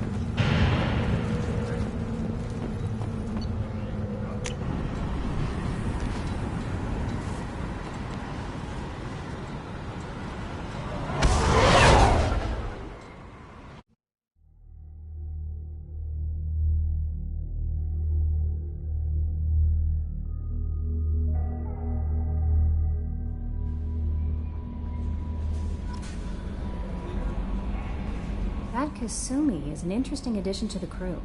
That Kasumi is an interesting addition to the crew.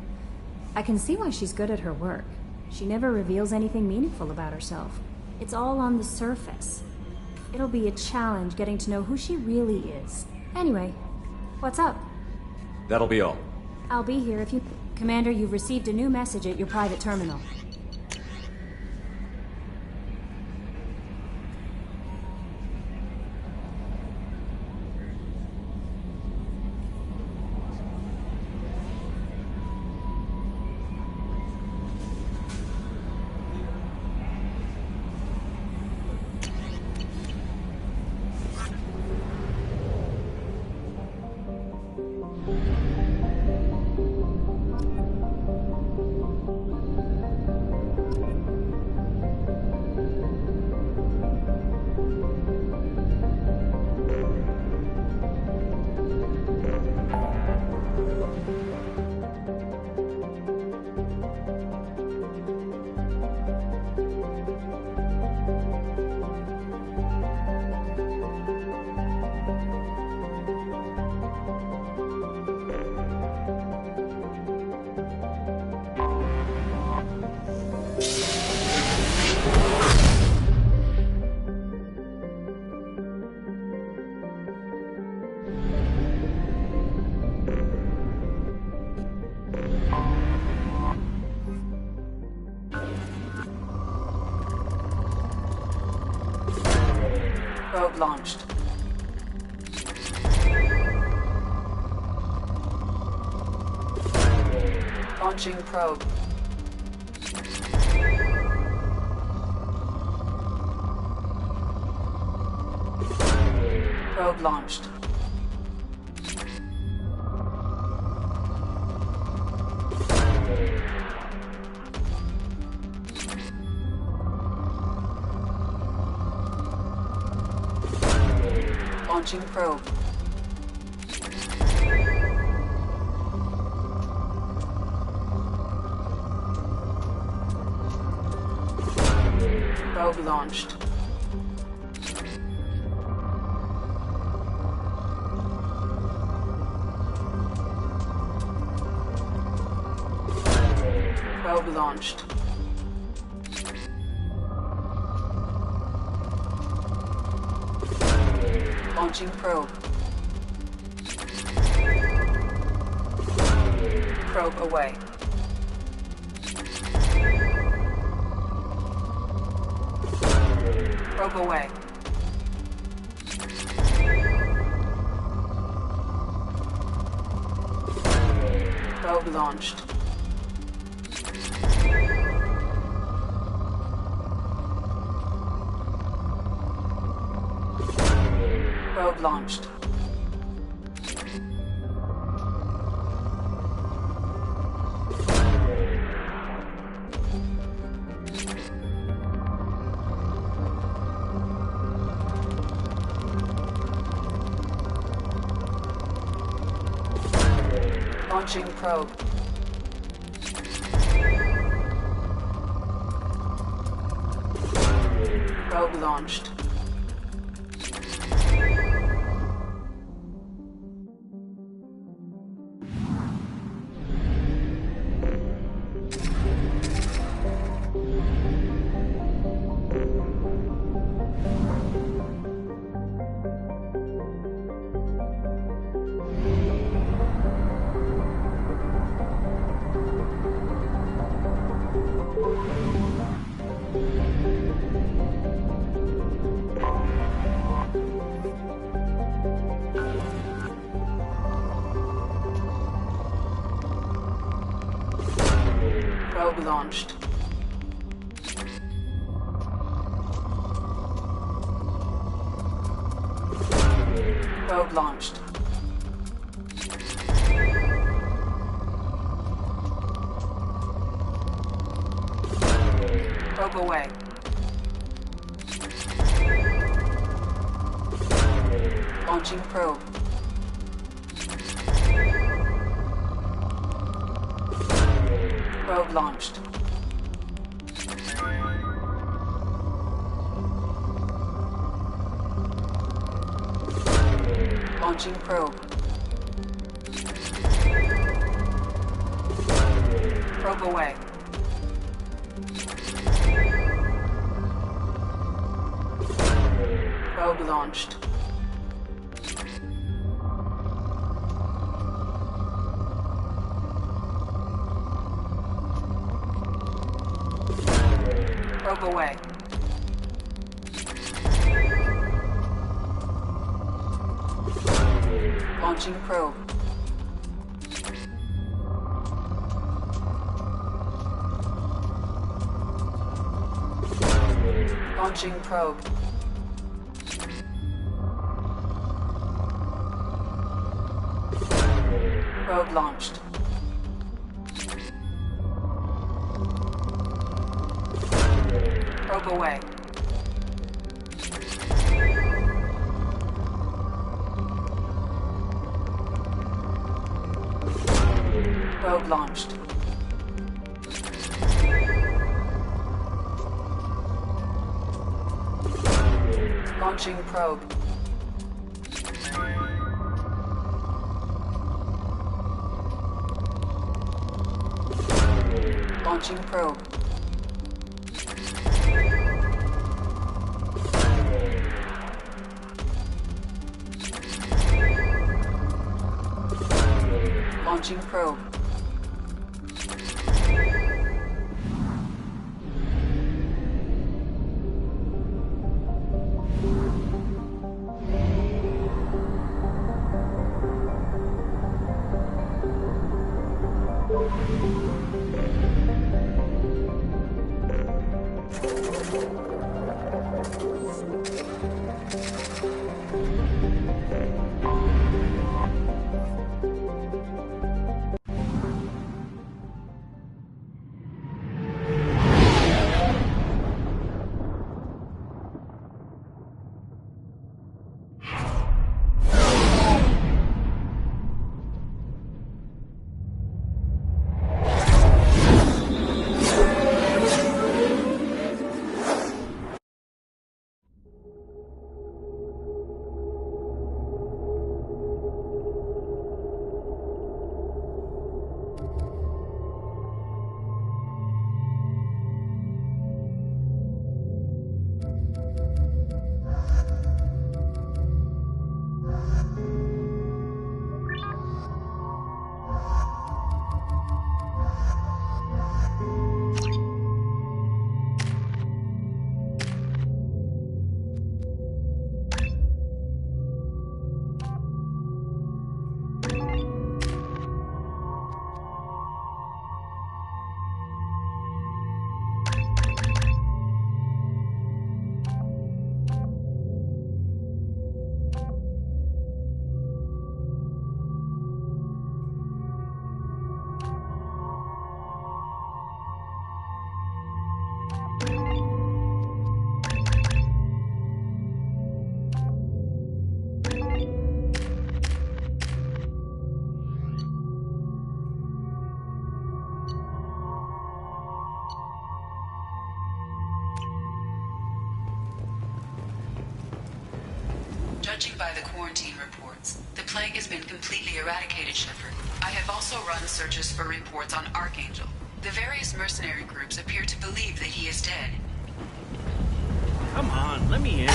I can see why she's good at her work. She never reveals anything meaningful about herself. It's all on the surface. It'll be a challenge getting to know who she really is. Anyway, what's up? That'll be all. I'll be here if you... Commander, you've received a new message at your private terminal. Probe launched. Launching probe. Probe launched. Launching probe. Probe launched. Probe launched. Launching probe. Probe away. Probe away. Probe launched. Probe launched. Launching probe. Probe launched. Probe launched. Probe launched. Probe away. Launching probe. Probe launched. Launching probe. Probe away. Probe launched. Probe away. Launching probe. Launching probe. Probe launched. Probe away. Probe launched. Launching probe. Launching probe. Launching probe. Judging by the quarantine reports, the plague has been completely eradicated, Shepard. I have also run searches for reports on Archangel. The various mercenary groups appear to believe that he is dead. Come on, let me in.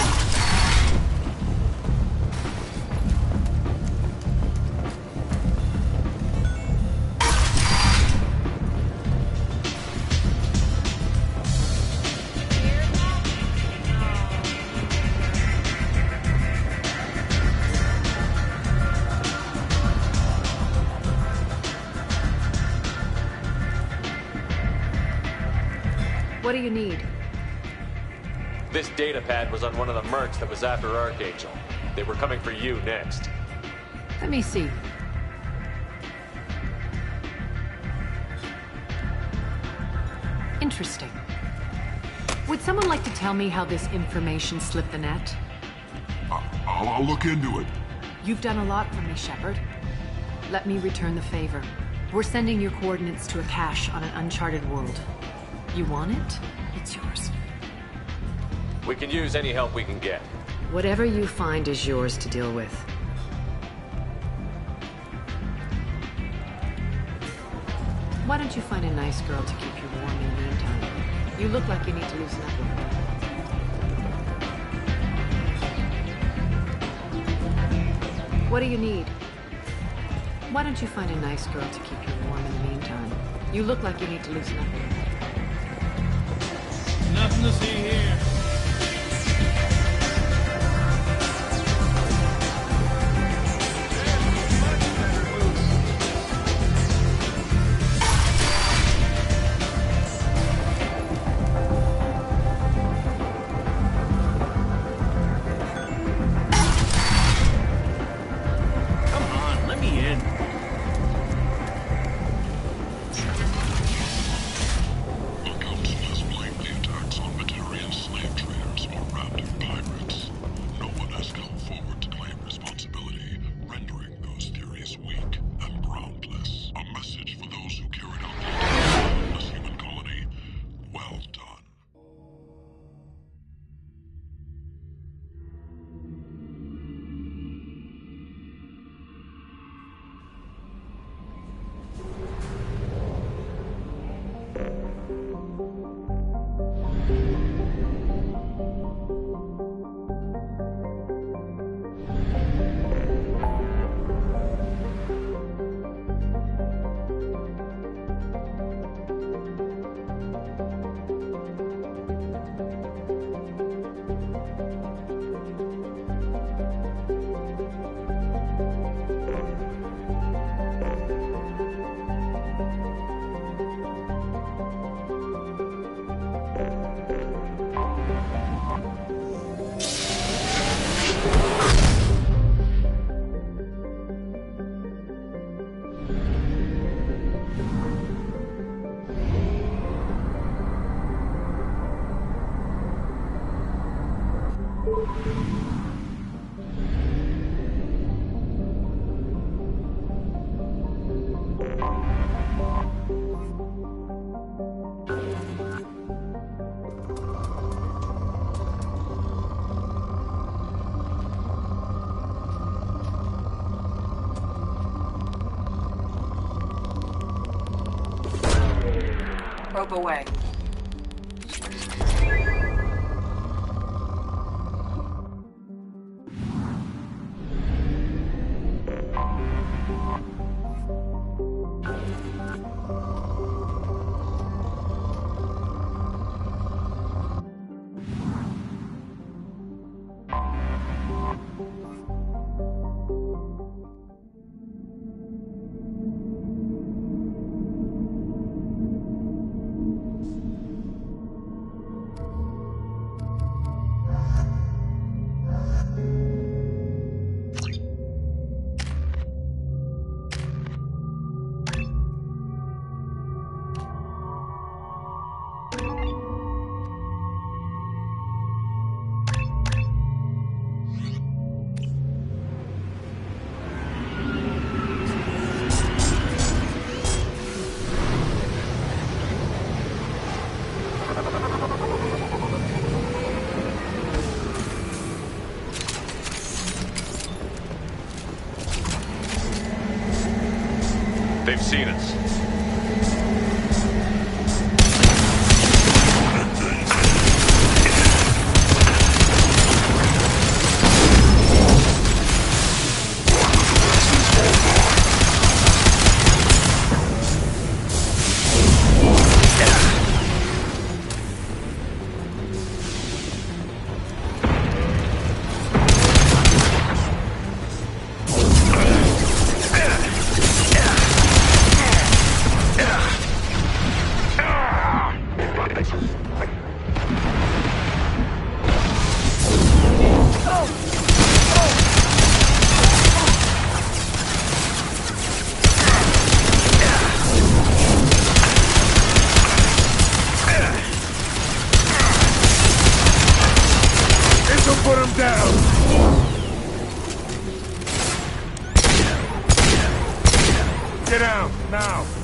What do you need? This data pad was on one of the mercs that was after Archangel. They were coming for you next. Let me see. Interesting. Would someone like to tell me how this information slipped the net? I'll look into it. You've done a lot for me, Shepard. Let me return the favor. We're sending your coordinates to a cache on an uncharted world. You want it? It's yours. We can use any help we can get. Whatever you find is yours to deal with. Why don't you find a nice girl to keep you warm in the meantime? You look like you need to loosen up a little. What do you need? Why don't you find a nice girl to keep you warm in the meantime? You look like you need to loosen up a little. Nothing to see here. Probe away. now!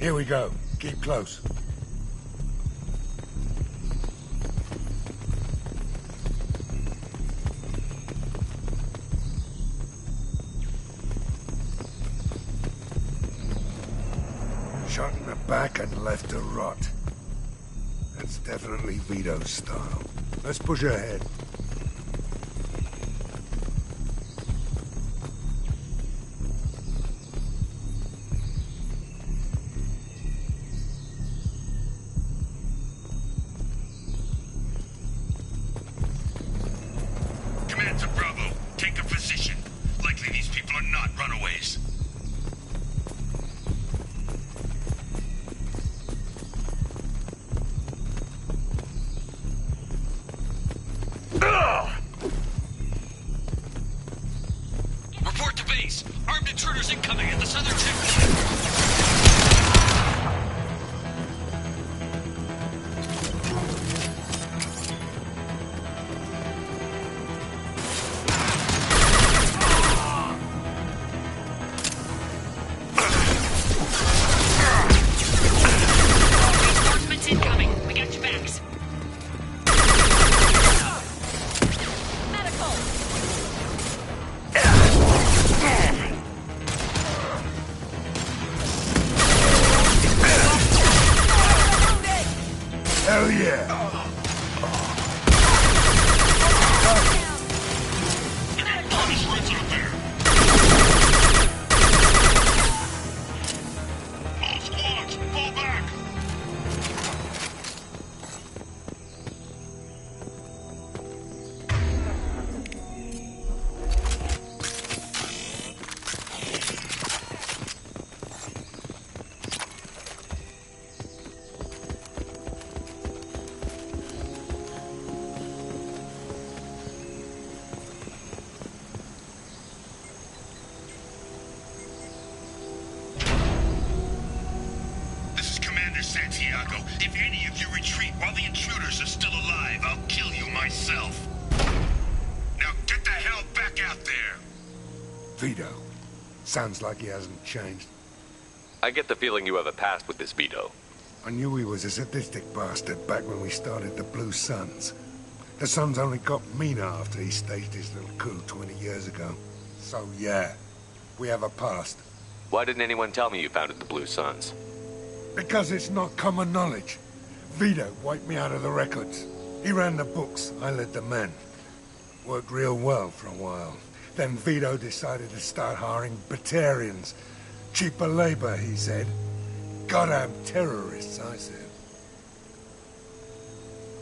Here we go. Keep close. Shot in the back and left to rot. That's definitely Vito's style. Let's push ahead. Reinforcements incoming in the southern sector. Santiago, if any of you retreat while the intruders are still alive, I'll kill you myself. Now get the hell back out there! Vito. Sounds like he hasn't changed. I get the feeling you have a past with this Vito. I knew he was a sadistic bastard back when we started the Blue Suns. The Suns only got meaner after he staged his little coup 20 years ago. So yeah, we have a past. Why didn't anyone tell me you founded the Blue Suns? Because it's not common knowledge. Vito wiped me out of the records. He ran the books, I led the men. Worked real well for a while. Then Vito decided to start hiring Batarians. Cheaper labor, he said. Goddamn terrorists, I said.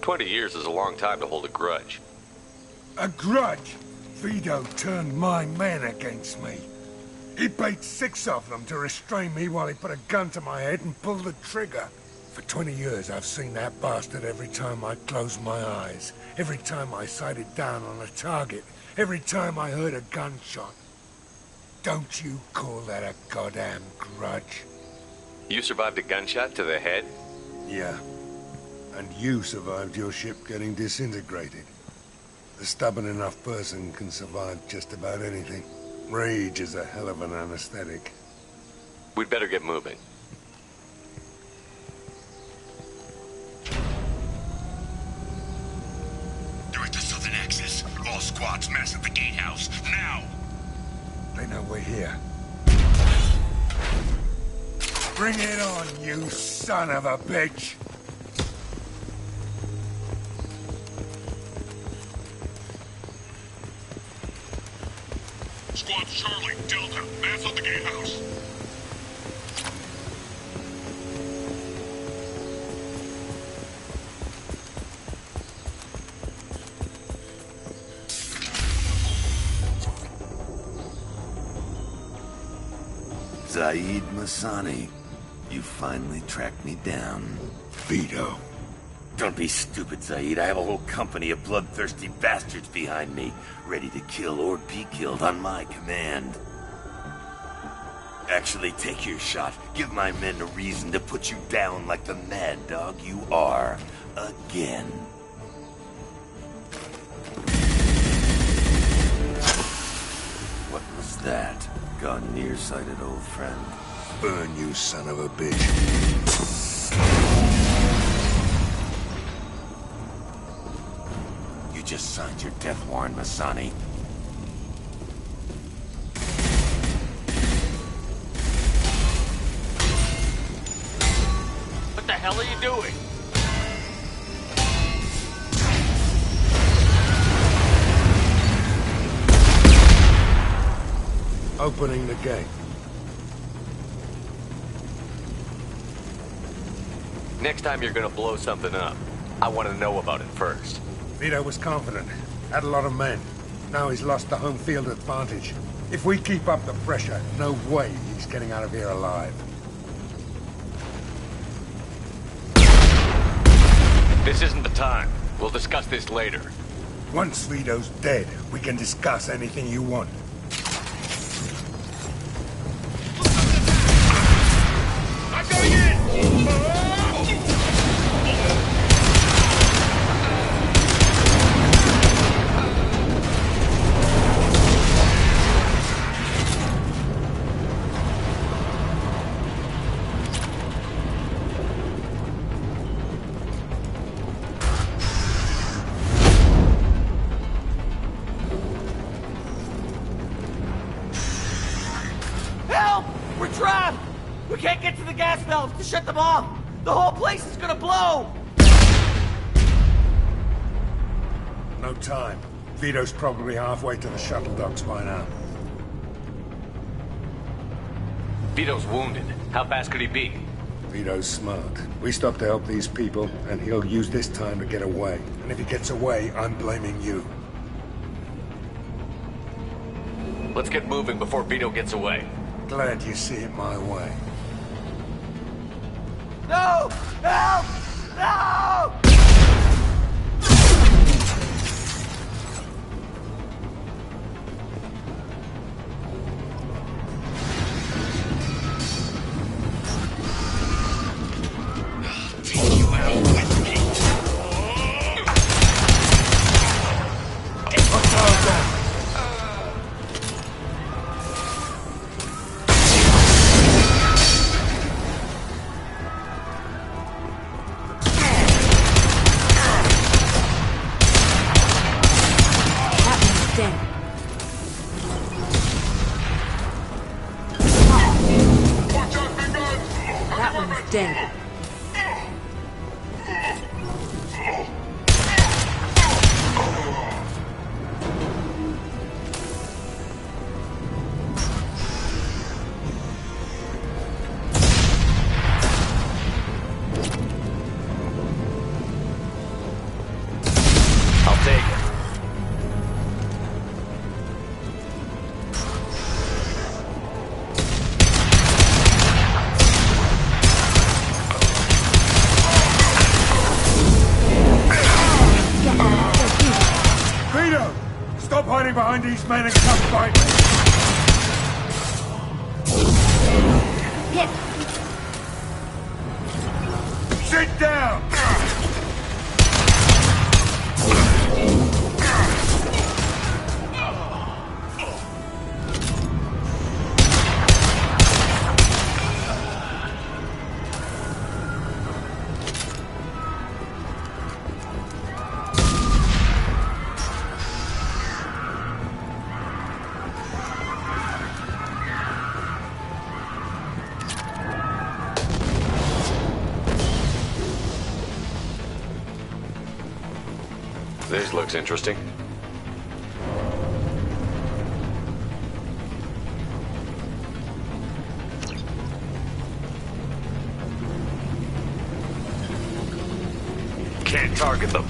20 years is a long time to hold a grudge. A grudge? Vito turned my men against me. He paid 6 of them to restrain me while he put a gun to my head and pulled the trigger. For 20 years, I've seen that bastard every time I closed my eyes. Every time I sighted down on a target. Every time I heard a gunshot. Don't you call that a goddamn grudge? You survived a gunshot to the head? Yeah. And you survived your ship getting disintegrated. A stubborn enough person can survive just about anything. Rage is a hell of an anesthetic. We'd better get moving. They're at the southern axis. All squads mass at the gatehouse, now! They know we're here. Bring it on, you son of a bitch! Squad Charlie, Delta, mass at the gatehouse. Zaid Masani, you finally tracked me down. Vito. Don't be stupid, Zaid. I have a whole company of bloodthirsty bastards behind me, ready to kill or be killed on my command. Actually, take your shot. Give my men a reason to put you down like the mad dog you are. Again. What was that? Gone nearsighted, old friend. Burn, you son of a bitch. You just signed your death warrant, Masani. What the hell are you doing? Opening the gate. Next time you're gonna blow something up, I want to know about it first. Vito was confident. Had a lot of men. Now he's lost the home field advantage. If we keep up the pressure, no way he's getting out of here alive. This isn't the time. We'll discuss this later. Once Vito's dead, we can discuss anything you want. valves to shut them off! The whole place is gonna blow! No time. Vito's probably halfway to the shuttle docks by now. Vito's wounded. How fast could he be? Vito's smart. We stop to help these people, and he'll use this time to get away. And if he gets away, I'm blaming you. Let's get moving before Vito gets away. Glad you see it my way. No! Help! No! Dead. I'll take it. Vito! Stop hiding behind these men and come fight me! Sit down! This looks interesting. Can't target them.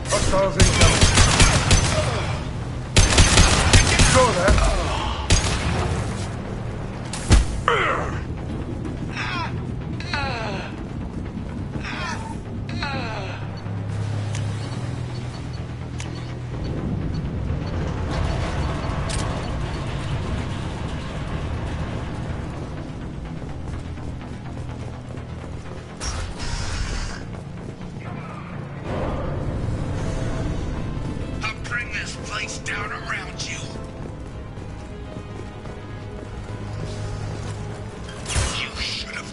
Hostiles incoming. Go there. I'll bring this place down around you. You should have.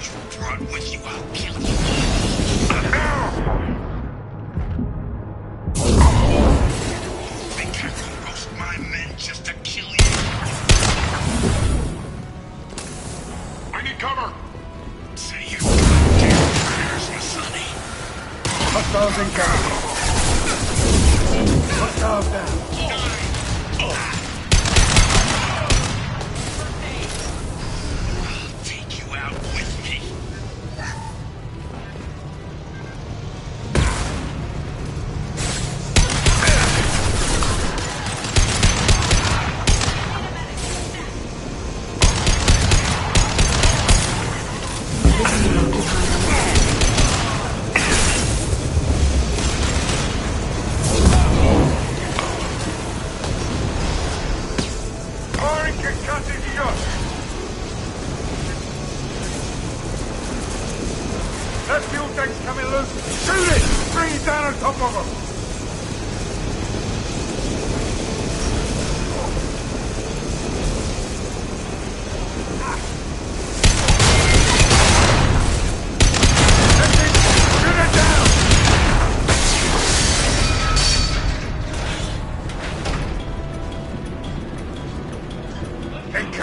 You brought with you, I'll kill you. Think I can roast my men just to kill you? I need cover! Say you goddamn prayers, Masani. Hostiles incoming. Hostiles down. I'll take you out with me. Firing concussive shot. That fuel tank's coming loose. Shoot it! Bring it down on top of them.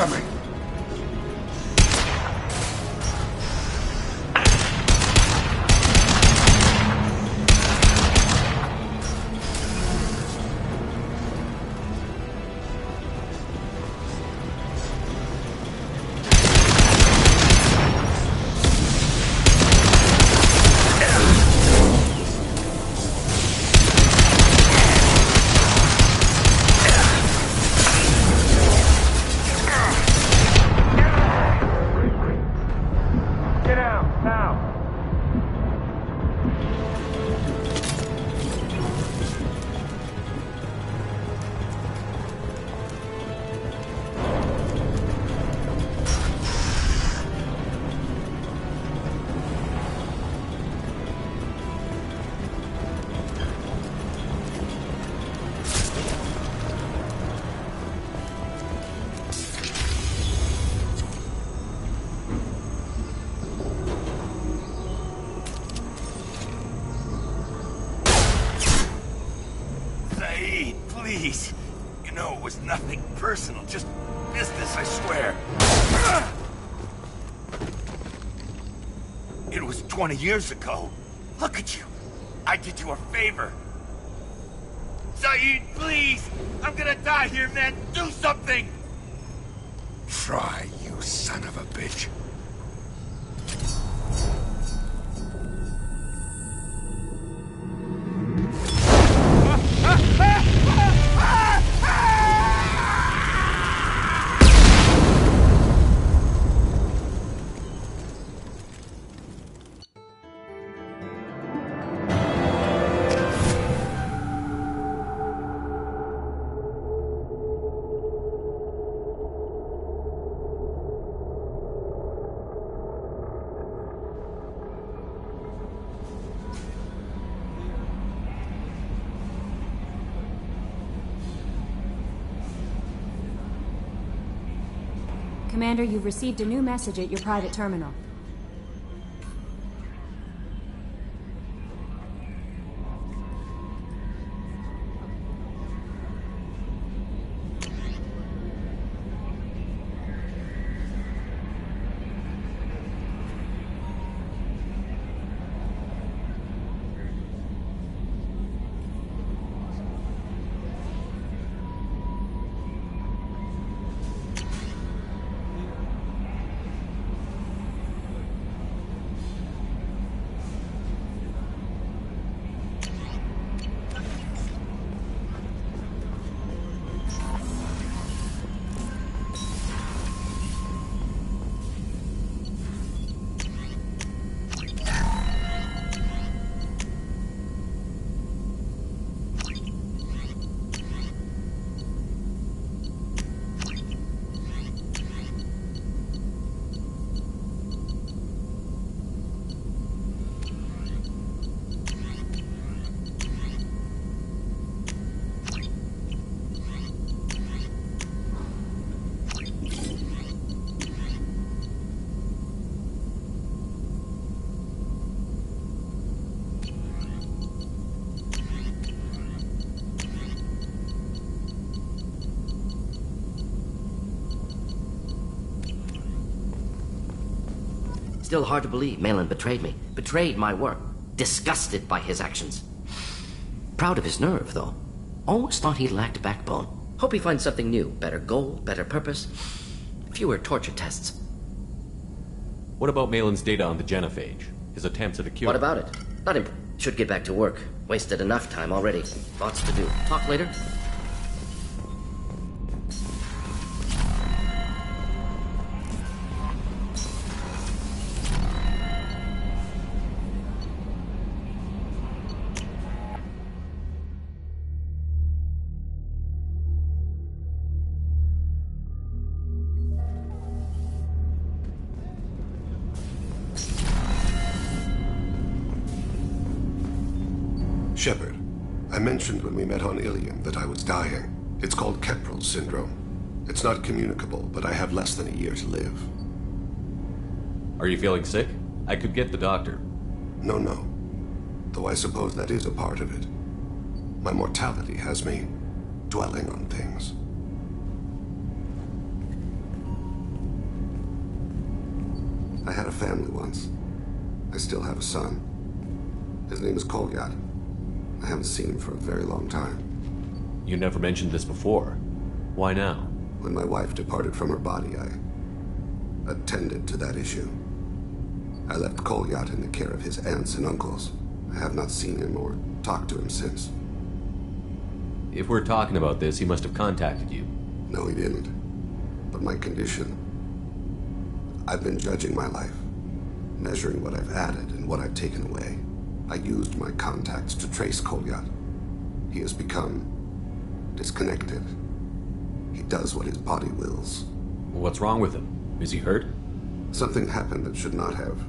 coming. Please. You know, it was nothing personal, just business, I swear. It was 20 years ago. Look at you. I did you a favor. Saeed, please! I'm gonna die here, man! Do something! Try, you son of a bitch. Commander, you've received a new message at your private terminal. Still hard to believe Malin betrayed me. Betrayed my work. Disgusted by his actions. Proud of his nerve, though. Always thought he lacked backbone. Hope he finds something new. Better goal, better purpose. Fewer torture tests. What about Malin's data on the genophage? His attempts at a cure? What about it? Not him. Should get back to work. Wasted enough time already. Lots to do. Talk later? Shepard, I mentioned when we met on Ilium that I was dying. It's called Keprel's syndrome. It's not communicable, but I have less than a year to live. Are you feeling sick? I could get the doctor. No. Though I suppose that is a part of it. My mortality has me dwelling on things. I had a family once. I still have a son. His name is Kolyat. I haven't seen him for a very long time. You never mentioned this before. Why now? When my wife departed from her body, I attended to that issue. I left Kolyat in the care of his aunts and uncles. I have not seen him or talked to him since. If we're talking about this, he must have contacted you. No, he didn't. But my condition... I've been judging my life, measuring what I've added and what I've taken away. I used my contacts to trace Kolyat. He has become disconnected. He does what his body wills. What's wrong with him? Is he hurt? Something happened that should not have.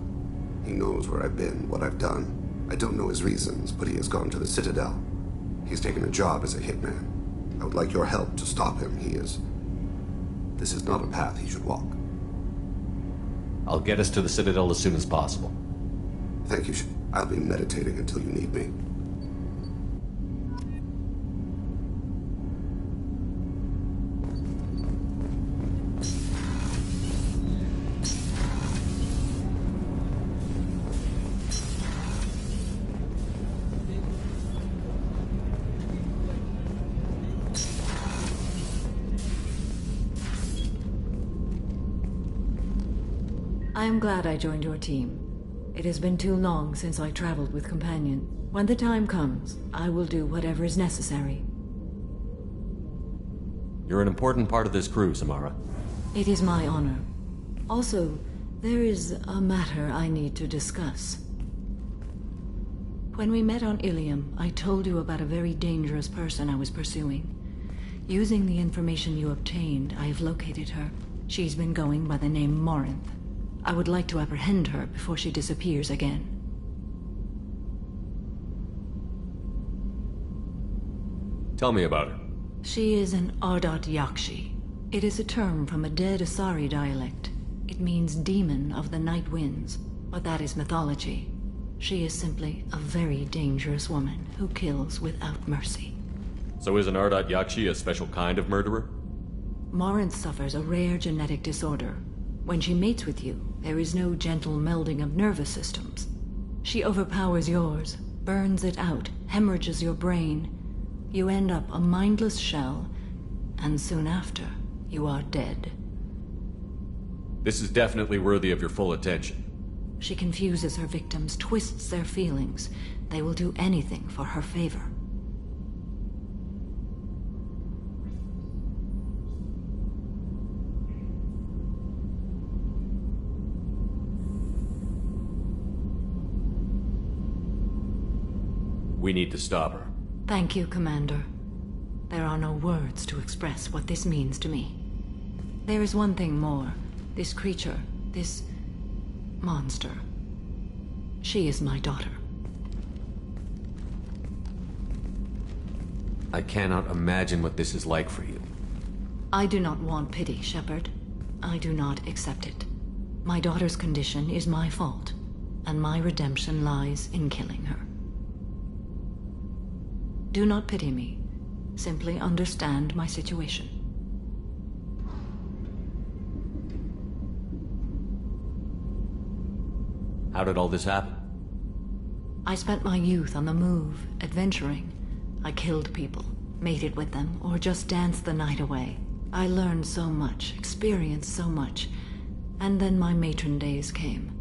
He knows where I've been, what I've done. I don't know his reasons, but he has gone to the Citadel. He's taken a job as a hitman. I would like your help to stop him. This is not a path he should walk. I'll get us to the Citadel as soon as possible. Thank you. I'll be meditating until you need me. I am glad I joined your team. It has been too long since I traveled with Companion. When the time comes, I will do whatever is necessary. You're an important part of this crew, Samara. It is my honor. Also, there is a matter I need to discuss. When we met on Ilium, I told you about a very dangerous person I was pursuing. Using the information you obtained, I have located her. She's been going by the name Morinth. I would like to apprehend her before she disappears again. Tell me about her. She is an Ardat Yakshi. It is a term from a dead Asari dialect. It means demon of the night winds, but that is mythology. She is simply a very dangerous woman who kills without mercy. So is an Ardat Yakshi a special kind of murderer? Morinth suffers a rare genetic disorder. When she mates with you, there is no gentle melding of nervous systems. She overpowers yours, burns it out, hemorrhages your brain. You end up a mindless shell, and soon after, you are dead. This is definitely worthy of your full attention. She confuses her victims, twists their feelings. They will do anything for her favor. We need to stop her. Thank you, Commander. There are no words to express what this means to me. There is one thing more. This creature, this monster. She is my daughter. I cannot imagine what this is like for you. I do not want pity, Shepard. I do not accept it. My daughter's condition is my fault, and my redemption lies in killing her. Do not pity me. Simply understand my situation. How did all this happen? I spent my youth on the move, adventuring. I killed people, mated with them, or just danced the night away. I learned so much, experienced so much, and then my matron days came.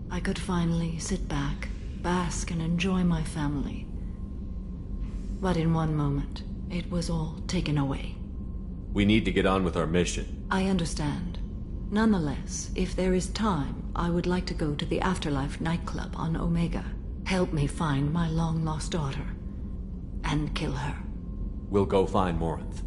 I could finally sit back, bask, and enjoy my family. But in one moment, it was all taken away. We need to get on with our mission. I understand. Nonetheless, if there is time, I would like to go to the Afterlife nightclub on Omega. Help me find my long-lost daughter. And kill her. We'll go find Morinth.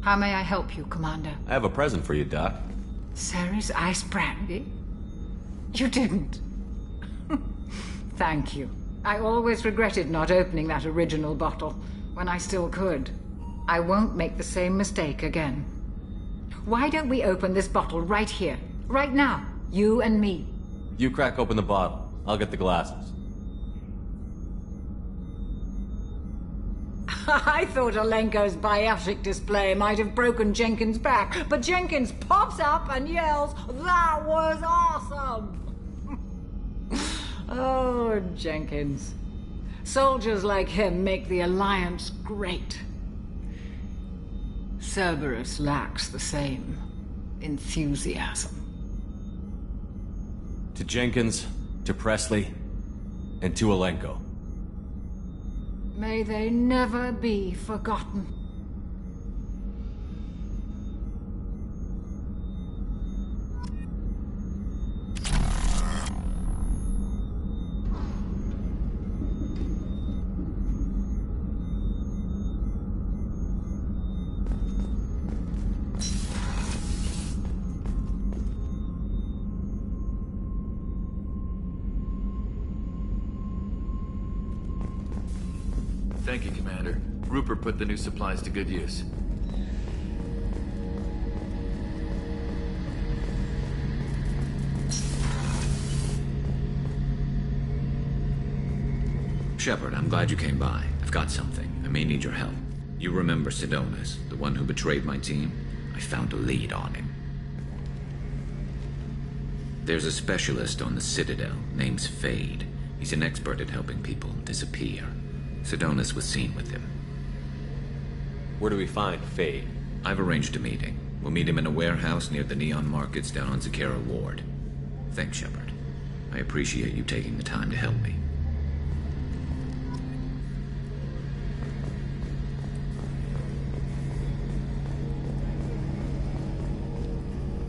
How may I help you, Commander? I have a present for you, Doc. Ceres Ice Brandy? You didn't. Thank you. I always regretted not opening that original bottle when I still could. I won't make the same mistake again. Why don't we open this bottle right here, right now, you and me? You crack open the bottle. I'll get the glasses. I thought Alenko's biotic display might have broken Jenkins' back, but Jenkins pops up and yells, "That was awesome!" Oh, Jenkins. Soldiers like him make the Alliance great. Cerberus lacks the same enthusiasm. To Jenkins, to Pressly, and to Alenko. May they never be forgotten. Thank you, Commander. Rupert put the new supplies to good use. Shepard, I'm glad you came by. I've got something. I may need your help. You remember Sidonus, the one who betrayed my team? I found a lead on him. There's a specialist on the Citadel, name's Fade. He's an expert at helping people disappear. Sidonus was seen with him. Where do we find Fade? I've arranged a meeting. We'll meet him in a warehouse near the Neon Markets down on Zakera Ward. Thanks, Shepard. I appreciate you taking the time to help me.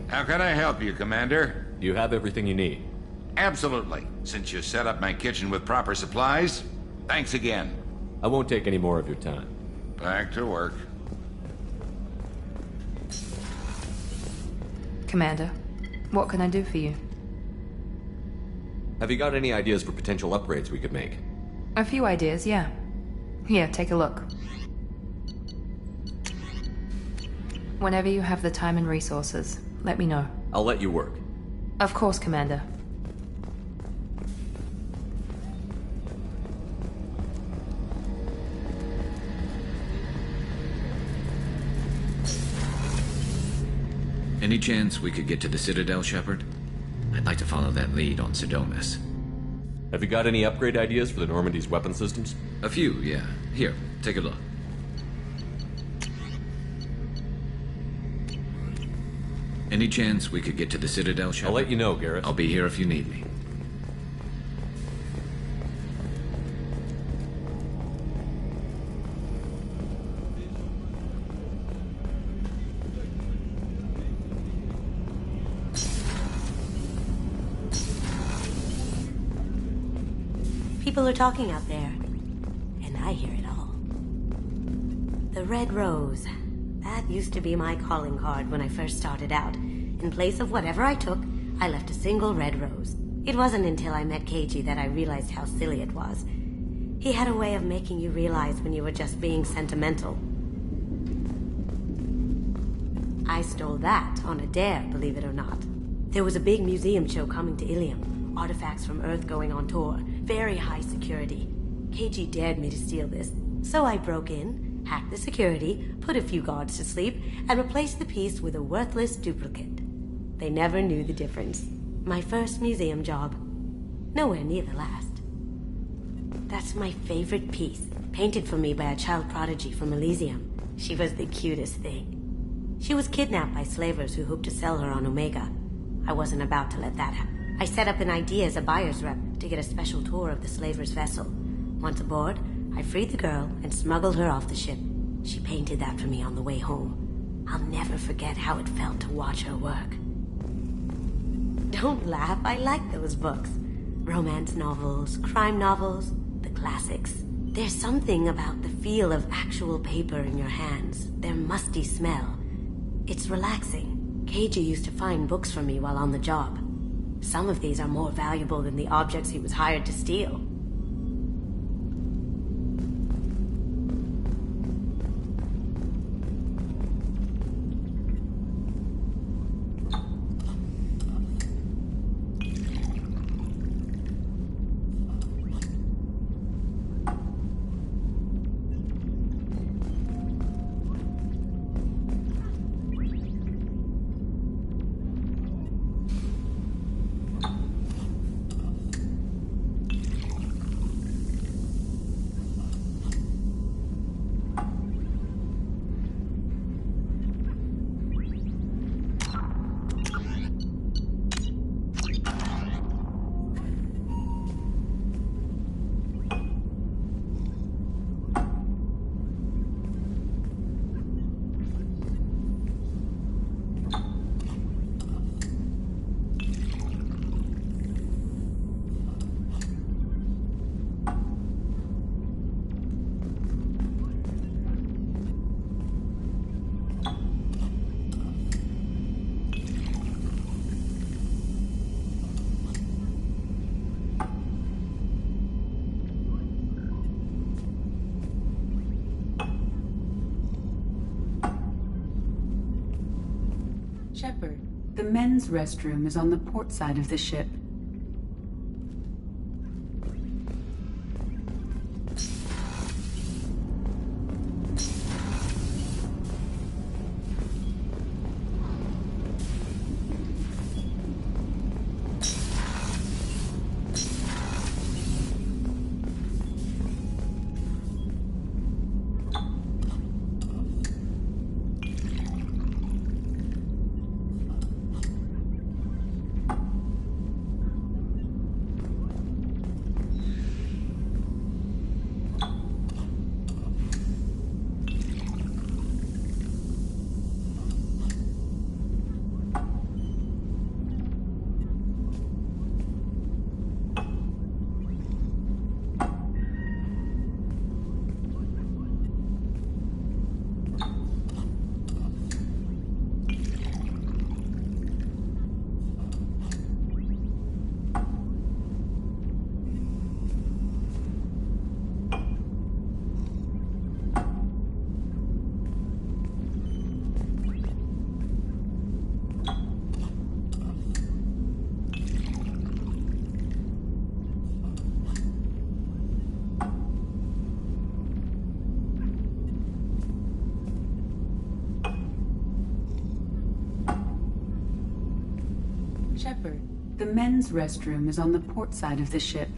How can I help you, Commander? You have everything you need. Absolutely. Since you set up my kitchen with proper supplies, thanks again. I won't take any more of your time. Back to work. Commander, what can I do for you? Have you got any ideas for potential upgrades we could make? A few ideas, yeah. Here, take a look. Whenever you have the time and resources, let me know. I'll let you work. Of course, Commander. Any chance we could get to the Citadel, Shepard? I'd like to follow that lead on Sidonus. Have you got any upgrade ideas for the Normandy's weapon systems? A few, yeah. Here, take a look. Any chance we could get to the Citadel, Shepard? I'll let you know, Garrett. I'll be here if you need me. People are talking out there, and I hear it all. The Red Rose. That used to be my calling card when I first started out. In place of whatever I took, I left a single red rose. It wasn't until I met Keiji that I realized how silly it was. He had a way of making you realize when you were just being sentimental. I stole that on a dare, believe it or not. There was a big museum show coming to Ilium. Artifacts from Earth going on tour. Very high security. Keiji dared me to steal this, so I broke in, hacked the security, put a few guards to sleep, and replaced the piece with a worthless duplicate. They never knew the difference. My first museum job. Nowhere near the last. That's my favorite piece, painted for me by a child prodigy from Elysium. She was the cutest thing. She was kidnapped by slavers who hoped to sell her on Omega. I wasn't about to let that happen. I set up an idea as a buyer's rep to get a special tour of the slaver's vessel. Once aboard, I freed the girl and smuggled her off the ship. She painted that for me on the way home. I'll never forget how it felt to watch her work. Don't laugh, I like those books. Romance novels, crime novels, the classics. There's something about the feel of actual paper in your hands, their musty smell. It's relaxing. KG used to find books for me while on the job. Some of these are more valuable than the objects he was hired to steal. Shepard, the men's restroom is on the port side of the ship. Shepard, the men's restroom is on the port side of the ship.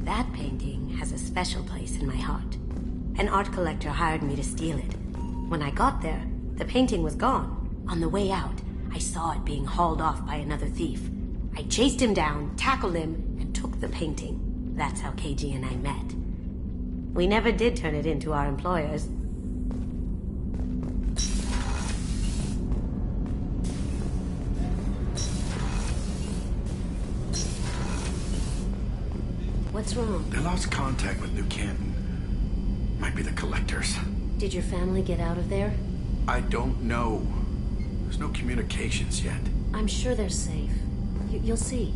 That painting has a special place in my heart. An art collector hired me to steal it. When I got there, the painting was gone. On the way out, I saw it being hauled off by another thief. I chased him down, tackled him, and took the painting. That's how KG and I met. We never did turn it in to our employers. What's wrong? They lost contact with New Canton. Might be the collectors. Did your family get out of there? I don't know. There's no communications yet. I'm sure they're safe. You'll see.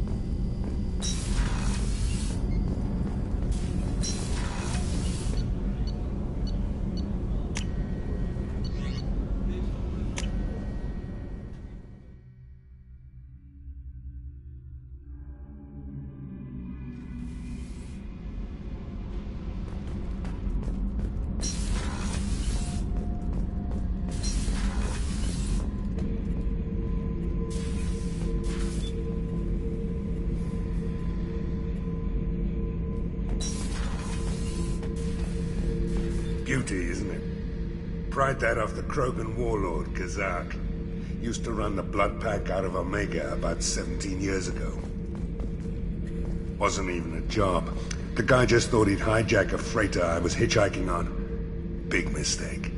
Beauty, isn't it? pried that off the Krogan warlord, Kazak. Used to run the Blood Pack out of Omega about 17 years ago. Wasn't even a job. The guy just thought he'd hijack a freighter I was hitchhiking on. Big mistake.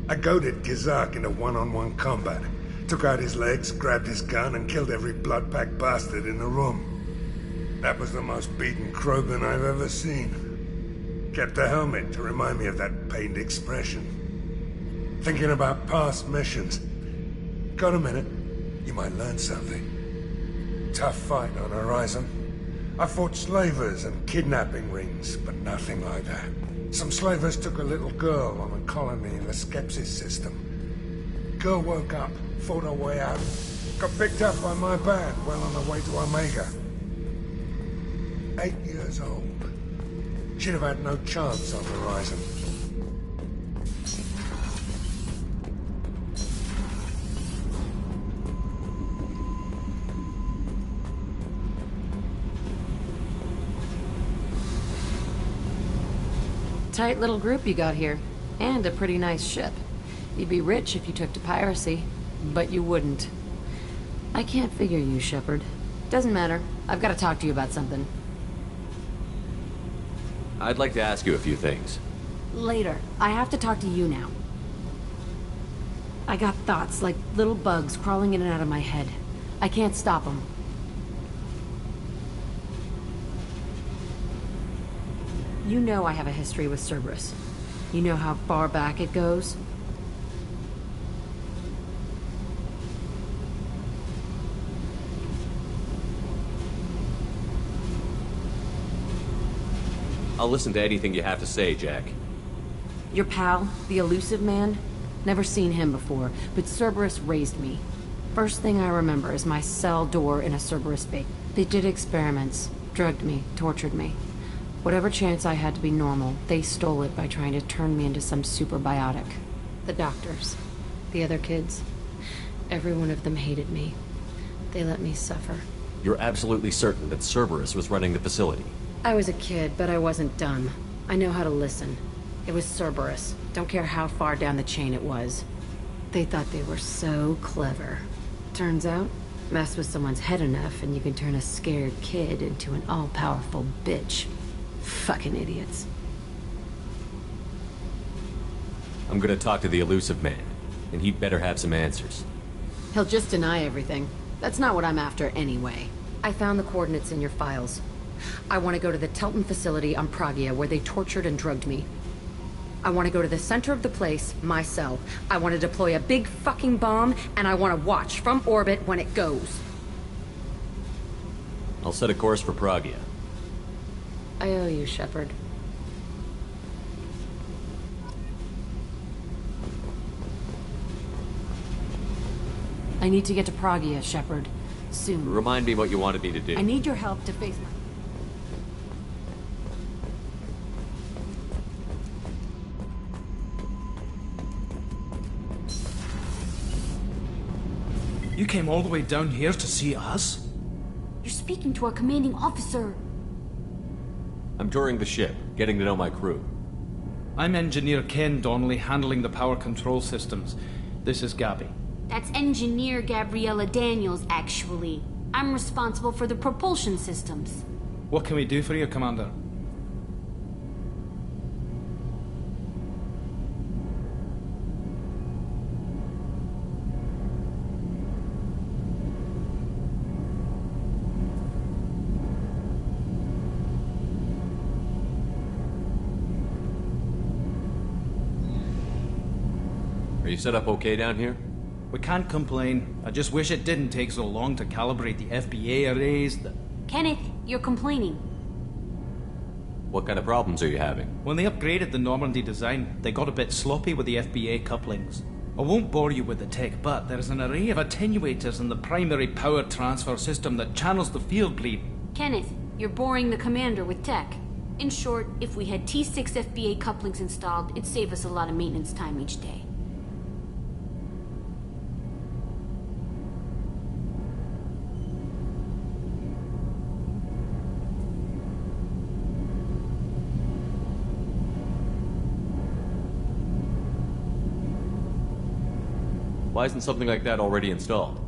I goaded Kazak into one-on-one combat. Took out his legs, grabbed his gun, and killed every Blood Pack bastard in the room. That was the most beaten Krogan I've ever seen. Kept a helmet to remind me of that pained expression. Thinking about past missions. Got a minute? You might learn something. Tough fight on Horizon. I fought slavers and kidnapping rings, but nothing like that. Some slavers took a little girl on a colony in the Skepsis system. Girl woke up, fought her way out. Got picked up by my band well on her way to Omega. 8 years old. She'd have had no chance on Horizon. Tight little group you got here. And a pretty nice ship. You'd be rich if you took to piracy, but you wouldn't. I can't figure you, Shepard. Doesn't matter. I've got to talk to you about something. I'd like to ask you a few things. Later. I have to talk to you now. I got thoughts like little bugs crawling in and out of my head. I can't stop them. You know I have a history with Cerberus. You know how far back it goes? I'll listen to anything you have to say, Jack. Your pal, the Elusive Man? Never seen him before, but Cerberus raised me. First thing I remember is my cell door in a Cerberus base. They did experiments, drugged me, tortured me. Whatever chance I had to be normal, they stole it by trying to turn me into some superbiotic. The doctors, the other kids, every one of them hated me. They let me suffer. You're absolutely certain that Cerberus was running the facility? I was a kid, but I wasn't dumb. I know how to listen. It was Cerberus. Don't care how far down the chain it was. They thought they were so clever. Turns out, mess with someone's head enough and you can turn a scared kid into an all-powerful bitch. Fucking idiots. I'm gonna talk to the Elusive Man, and he'd better have some answers. He'll just deny everything. That's not what I'm after anyway. I found the coordinates in your files. I want to go to the Telton facility on Pragia where they tortured and drugged me. I want to go to the center of the place, my cell. I want to deploy a big fucking bomb, and I want to watch from orbit when it goes. I'll set a course for Pragia. I owe you, Shepard. I need to get to Pragia, Shepard. Soon. Remind me what you wanted me to do. I need your help to face my... You came all the way down here to see us? You're speaking to our commanding officer. I'm touring the ship, getting to know my crew. I'm Engineer Ken Donnelly, handling the power control systems. This is Gabby. That's Engineer Gabriella Daniels, actually. I'm responsible for the propulsion systems. What can we do for you, Commander? Are you set up okay down here? We can't complain. I just wish it didn't take so long to calibrate the FBA arrays. Kenneth, you're complaining. What kind of problems are you having? When they upgraded the Normandy design, they got a bit sloppy with the FBA couplings. I won't bore you with the tech, but there's an array of attenuators in the primary power transfer system that channels the field bleed. Kenneth, you're boring the commander with tech. In short, if we had T6 FBA couplings installed, it'd save us a lot of maintenance time each day. Why isn't something like that already installed?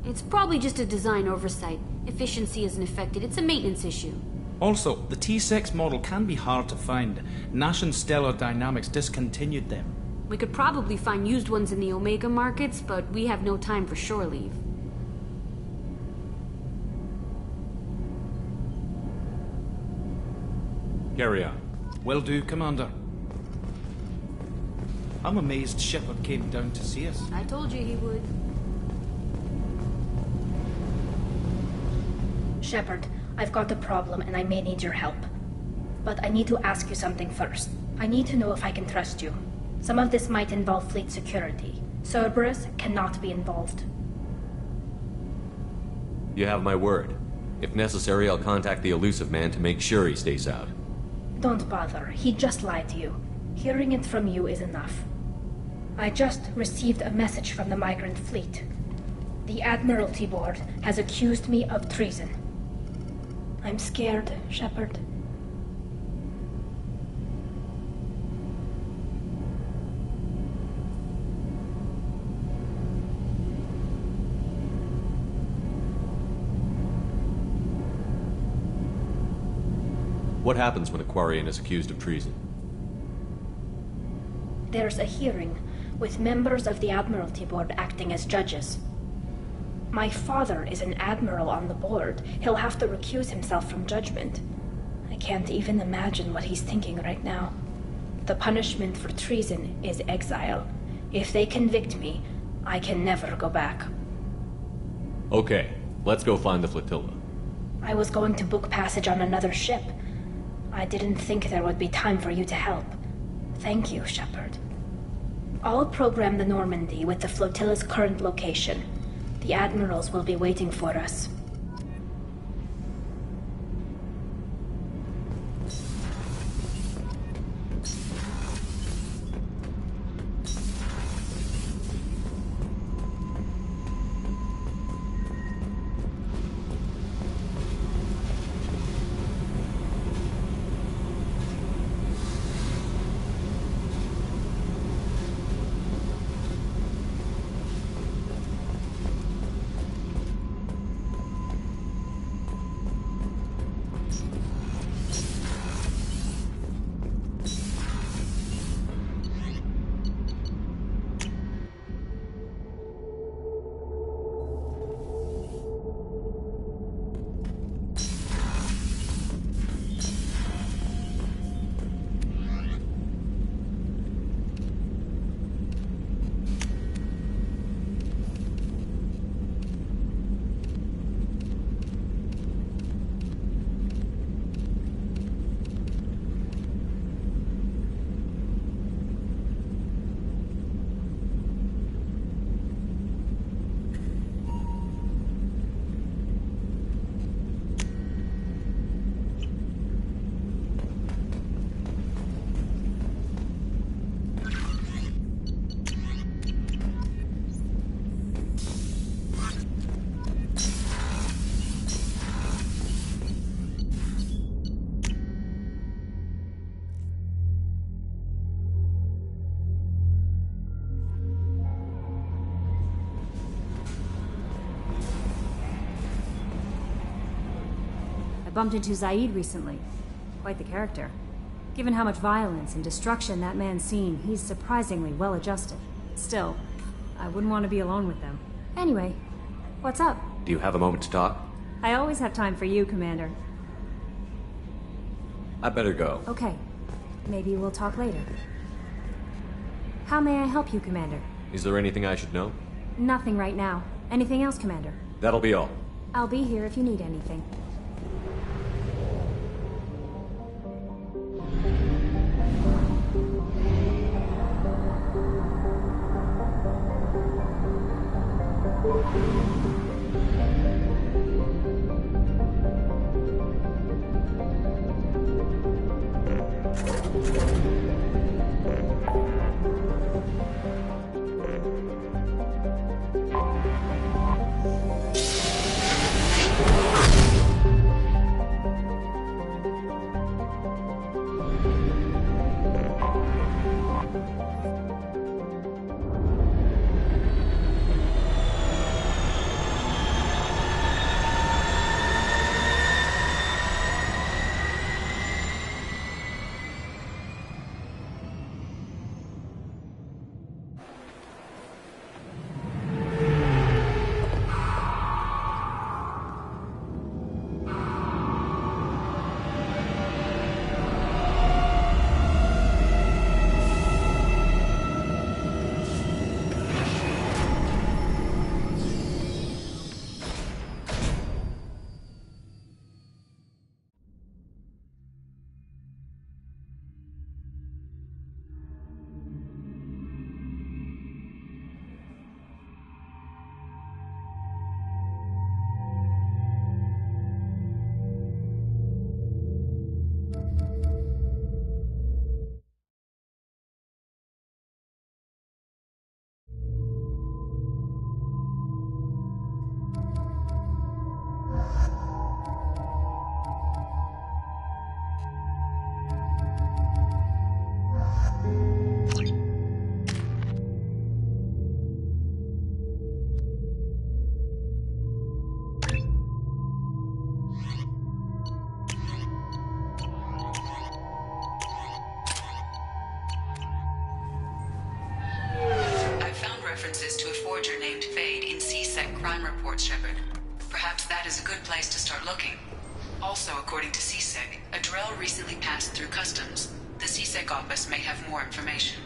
It's probably just a design oversight. Efficiency isn't affected. It's a maintenance issue. Also, the T6 model can be hard to find. Nash and Stellar Dynamics discontinued them. We could probably find used ones in the Omega markets, but we have no time for shore leave. Carry on. Will do, Commander. I'm amazed Shepard came down to see us. I told you he would. Shepard, I've got a problem and I may need your help. But I need to ask you something first. I need to know if I can trust you. Some of this might involve fleet security. Cerberus cannot be involved. You have my word. If necessary, I'll contact the Elusive Man to make sure he stays out. Don't bother. He just lied to you. Hearing it from you is enough. I just received a message from the migrant fleet. The Admiralty Board has accused me of treason. I'm scared, Shepard. What happens when a Quarian is accused of treason? There's a hearing, with members of the Admiralty Board acting as judges. My father is an admiral on the board. He'll have to recuse himself from judgment. I can't even imagine what he's thinking right now. The punishment for treason is exile. If they convict me, I can never go back. Okay, let's go find the flotilla. I was going to book passage on another ship. I didn't think there would be time for you to help. Thank you, Shepard. I'll program the Normandy with the flotilla's current location. The admirals will be waiting for us. Bumped into Zaid recently. Quite the character. Given how much violence and destruction that man's seen, he's surprisingly well adjusted. Still, I wouldn't want to be alone with them. Anyway, what's up? Do you have a moment to talk? I always have time for you, Commander. I better go. Okay. Maybe we'll talk later. How may I help you, Commander? Is there anything I should know? Nothing right now. Anything else, Commander? That'll be all. I'll be here if you need anything. reports, Shepard. Perhaps that is a good place to start looking. Also, according to CSEC, a Drell recently passed through customs. The CSEC office may have more information.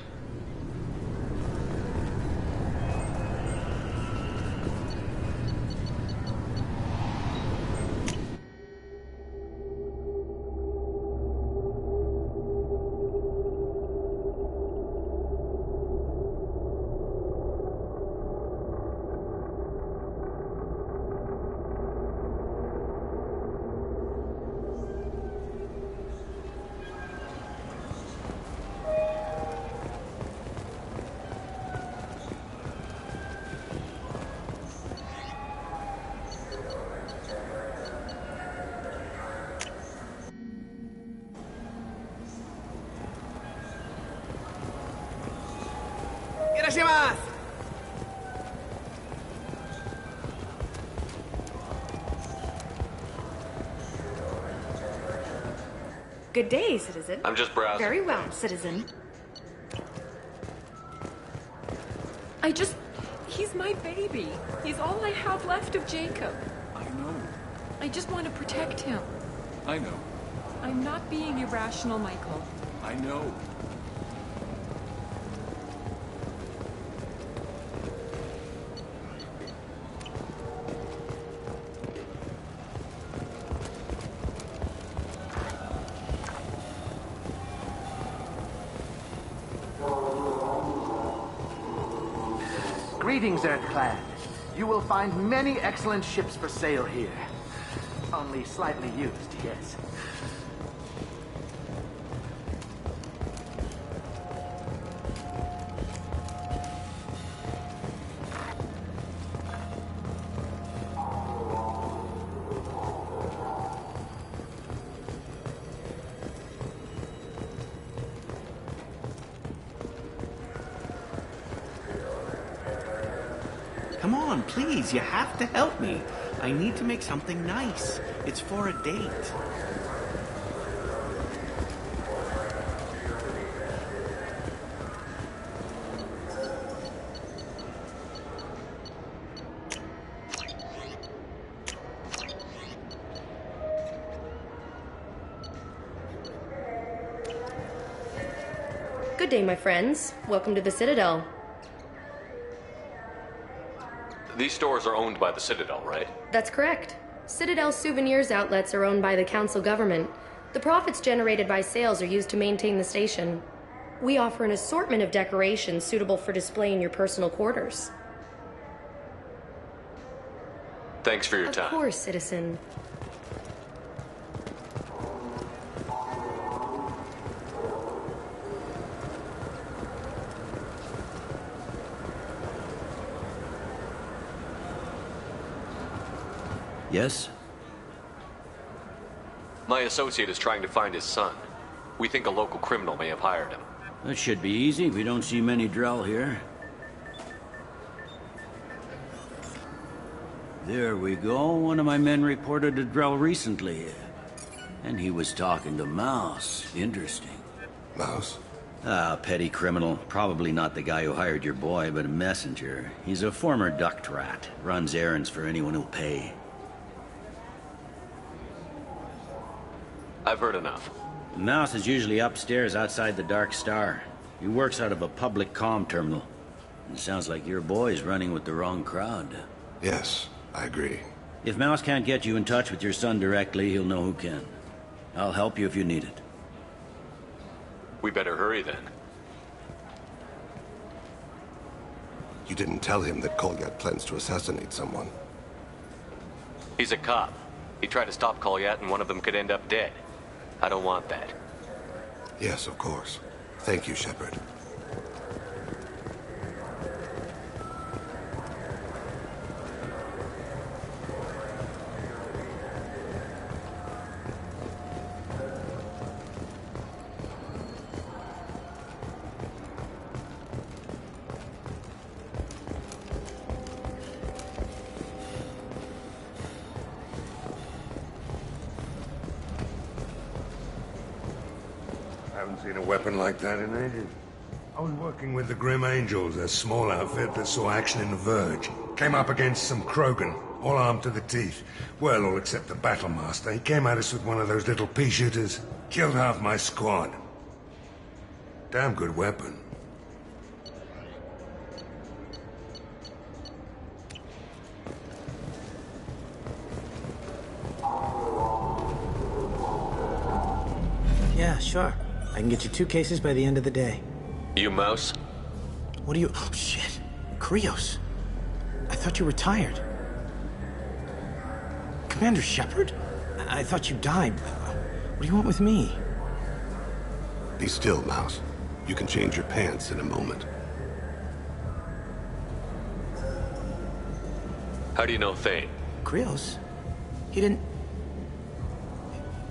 Good day, citizen. I'm just browsing. Very well, citizen. He's my baby. He's all I have left of Jacob. I know. I just want to protect him. I know. I'm not being irrational, Michael. I know. Greetings, Earthclan. You will find many excellent ships for sale here. Only slightly used, yes. Come on, please, you have to help me. I need to make something nice. It's for a date. Good day, my friends. Welcome to the Citadel. These stores are owned by the Citadel, right? That's correct. Citadel souvenirs outlets are owned by the Council government. The profits generated by sales are used to maintain the station. We offer an assortment of decorations suitable for display in your personal quarters. Thanks for your time. Of course, citizen. Yes? My associate is trying to find his son. We think a local criminal may have hired him. That should be easy. We don't see many Drell here. There we go. One of my men reported a Drell recently. And he was talking to Mouse. Interesting. Mouse? Ah, petty criminal. Probably not the guy who hired your boy, but a messenger. He's a former duct rat. Runs errands for anyone who'll pay. I've heard enough. Mouse is usually upstairs outside the Dark Star. He works out of a public comm terminal. It sounds like your boy's running with the wrong crowd. Yes, I agree. If Mouse can't get you in touch with your son directly, he'll know who can. I'll help you if you need it. We better hurry then. You didn't tell him that Kolyat plans to assassinate someone. He's a cop. He tried to stop Kolyat and one of them could end up dead. I don't want that. Yes, of course. Thank you, Shepard. Haven't seen a weapon like that in ages. I was working with the Grim Angels, a small outfit that saw action in the Verge. Came up against some Krogan, all armed to the teeth. Well, all except the Battlemaster. He came at us with one of those little pea shooters. Killed half my squad. Damn good weapon. Yeah, sure. I can get you 2 cases by the end of the day. You Mouse? What are you... Oh, shit. Krios. I thought you were retired. Commander Shepard? I thought you died. What do you want with me? Be still, Mouse. You can change your pants in a moment. How do you know Thane? Krios? He didn't...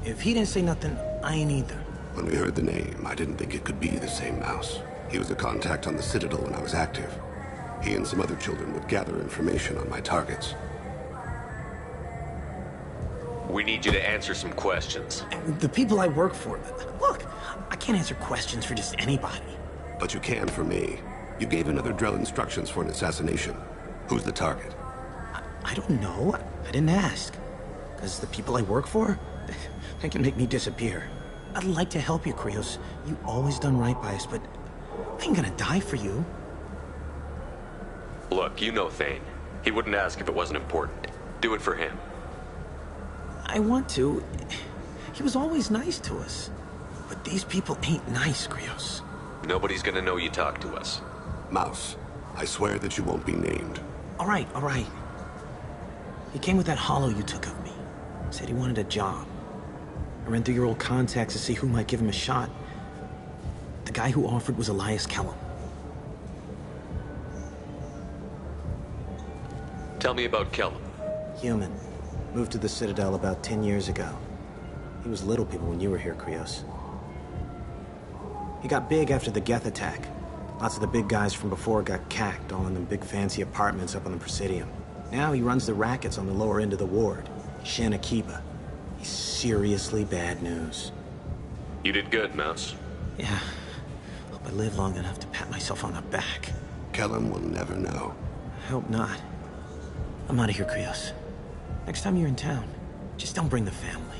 If he didn't say nothing, I ain't either. When we heard the name, I didn't think it could be the same Mouse. He was a contact on the Citadel when I was active. He and some other children would gather information on my targets. We need you to answer some questions. The people I work for... Look, I can't answer questions for just anybody. But you can for me. You gave another Drell instructions for an assassination. Who's the target? I don't know. I didn't ask. Because the people I work for, they can make me disappear. I'd like to help you, Krios. You always done right by us, but I ain't gonna die for you. Look, you know Thane. He wouldn't ask if it wasn't important. Do it for him. I want to. He was always nice to us. But these people ain't nice, Krios. Nobody's gonna know you talk to us. Mouse, I swear that you won't be named. All right. He came with that hollow you took of me. Said he wanted a job. I ran through your old contacts to see who might give him a shot. The guy who offered was Elias Kellum. Tell me about Kellum. Human. Moved to the Citadel about 10 years ago. He was little people when you were here, Krios. He got big after the Geth attack. Lots of the big guys from before got cacked, all in them big fancy apartments up on the Presidium. Now he runs the rackets on the lower end of the ward, Shanakiba. He's seriously bad news. You did good, Mouse. Yeah. Hope I live long enough to pat myself on the back. Kellum will never know. I hope not. I'm out of here, Krios. Next time you're in town, just don't bring the family.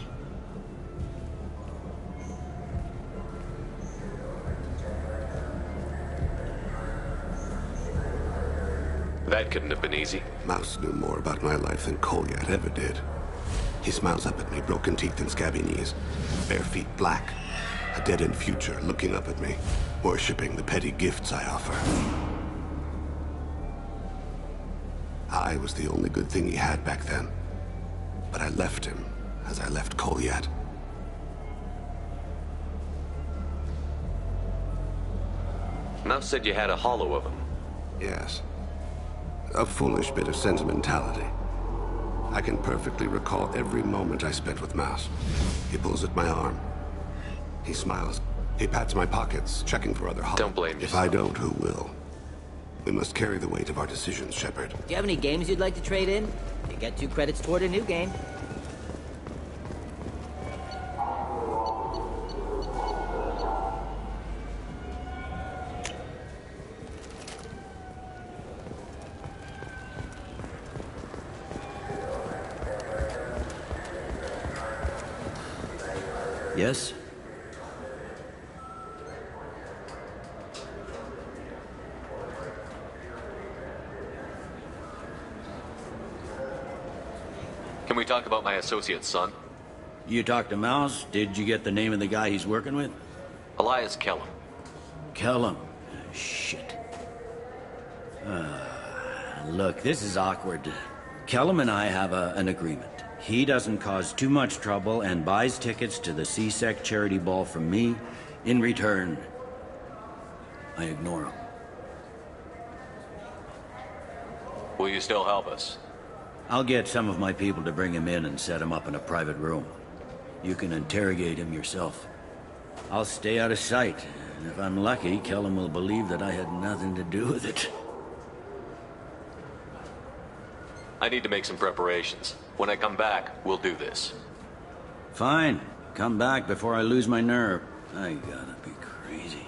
That couldn't have been easy. Mouse knew more about my life than Kolyat ever did. He smiles up at me, broken teeth and scabby knees, bare feet black, a dead-end future looking up at me, worshipping the petty gifts I offer. I was the only good thing he had back then, but I left him as I left Kolyat. Mouse said you had a hollow of him. Yes. A foolish bit of sentimentality. I can perfectly recall every moment I spent with Mouse. He pulls at my arm. He smiles. He pats my pockets, checking for other hollows. Don't blame yourself. If I don't, who will? We must carry the weight of our decisions, Shepard. Do you have any games you'd like to trade in? You get 2 credits toward a new game. Yes? Can we talk about my associate's son? You talked to Mouse? Did you get the name of the guy he's working with? Elias Kellum. Kellum? Shit. Look, this is awkward. Kellum and I have an agreement. He doesn't cause too much trouble and buys tickets to the C-Sec charity ball from me. In return, I ignore him. Will you still help us? I'll get some of my people to bring him in and set him up in a private room. You can interrogate him yourself. I'll stay out of sight, and if I'm lucky, Kellum will believe that I had nothing to do with it. I need to make some preparations. When I come back, we'll do this. Fine. Come back before I lose my nerve. I gotta be crazy.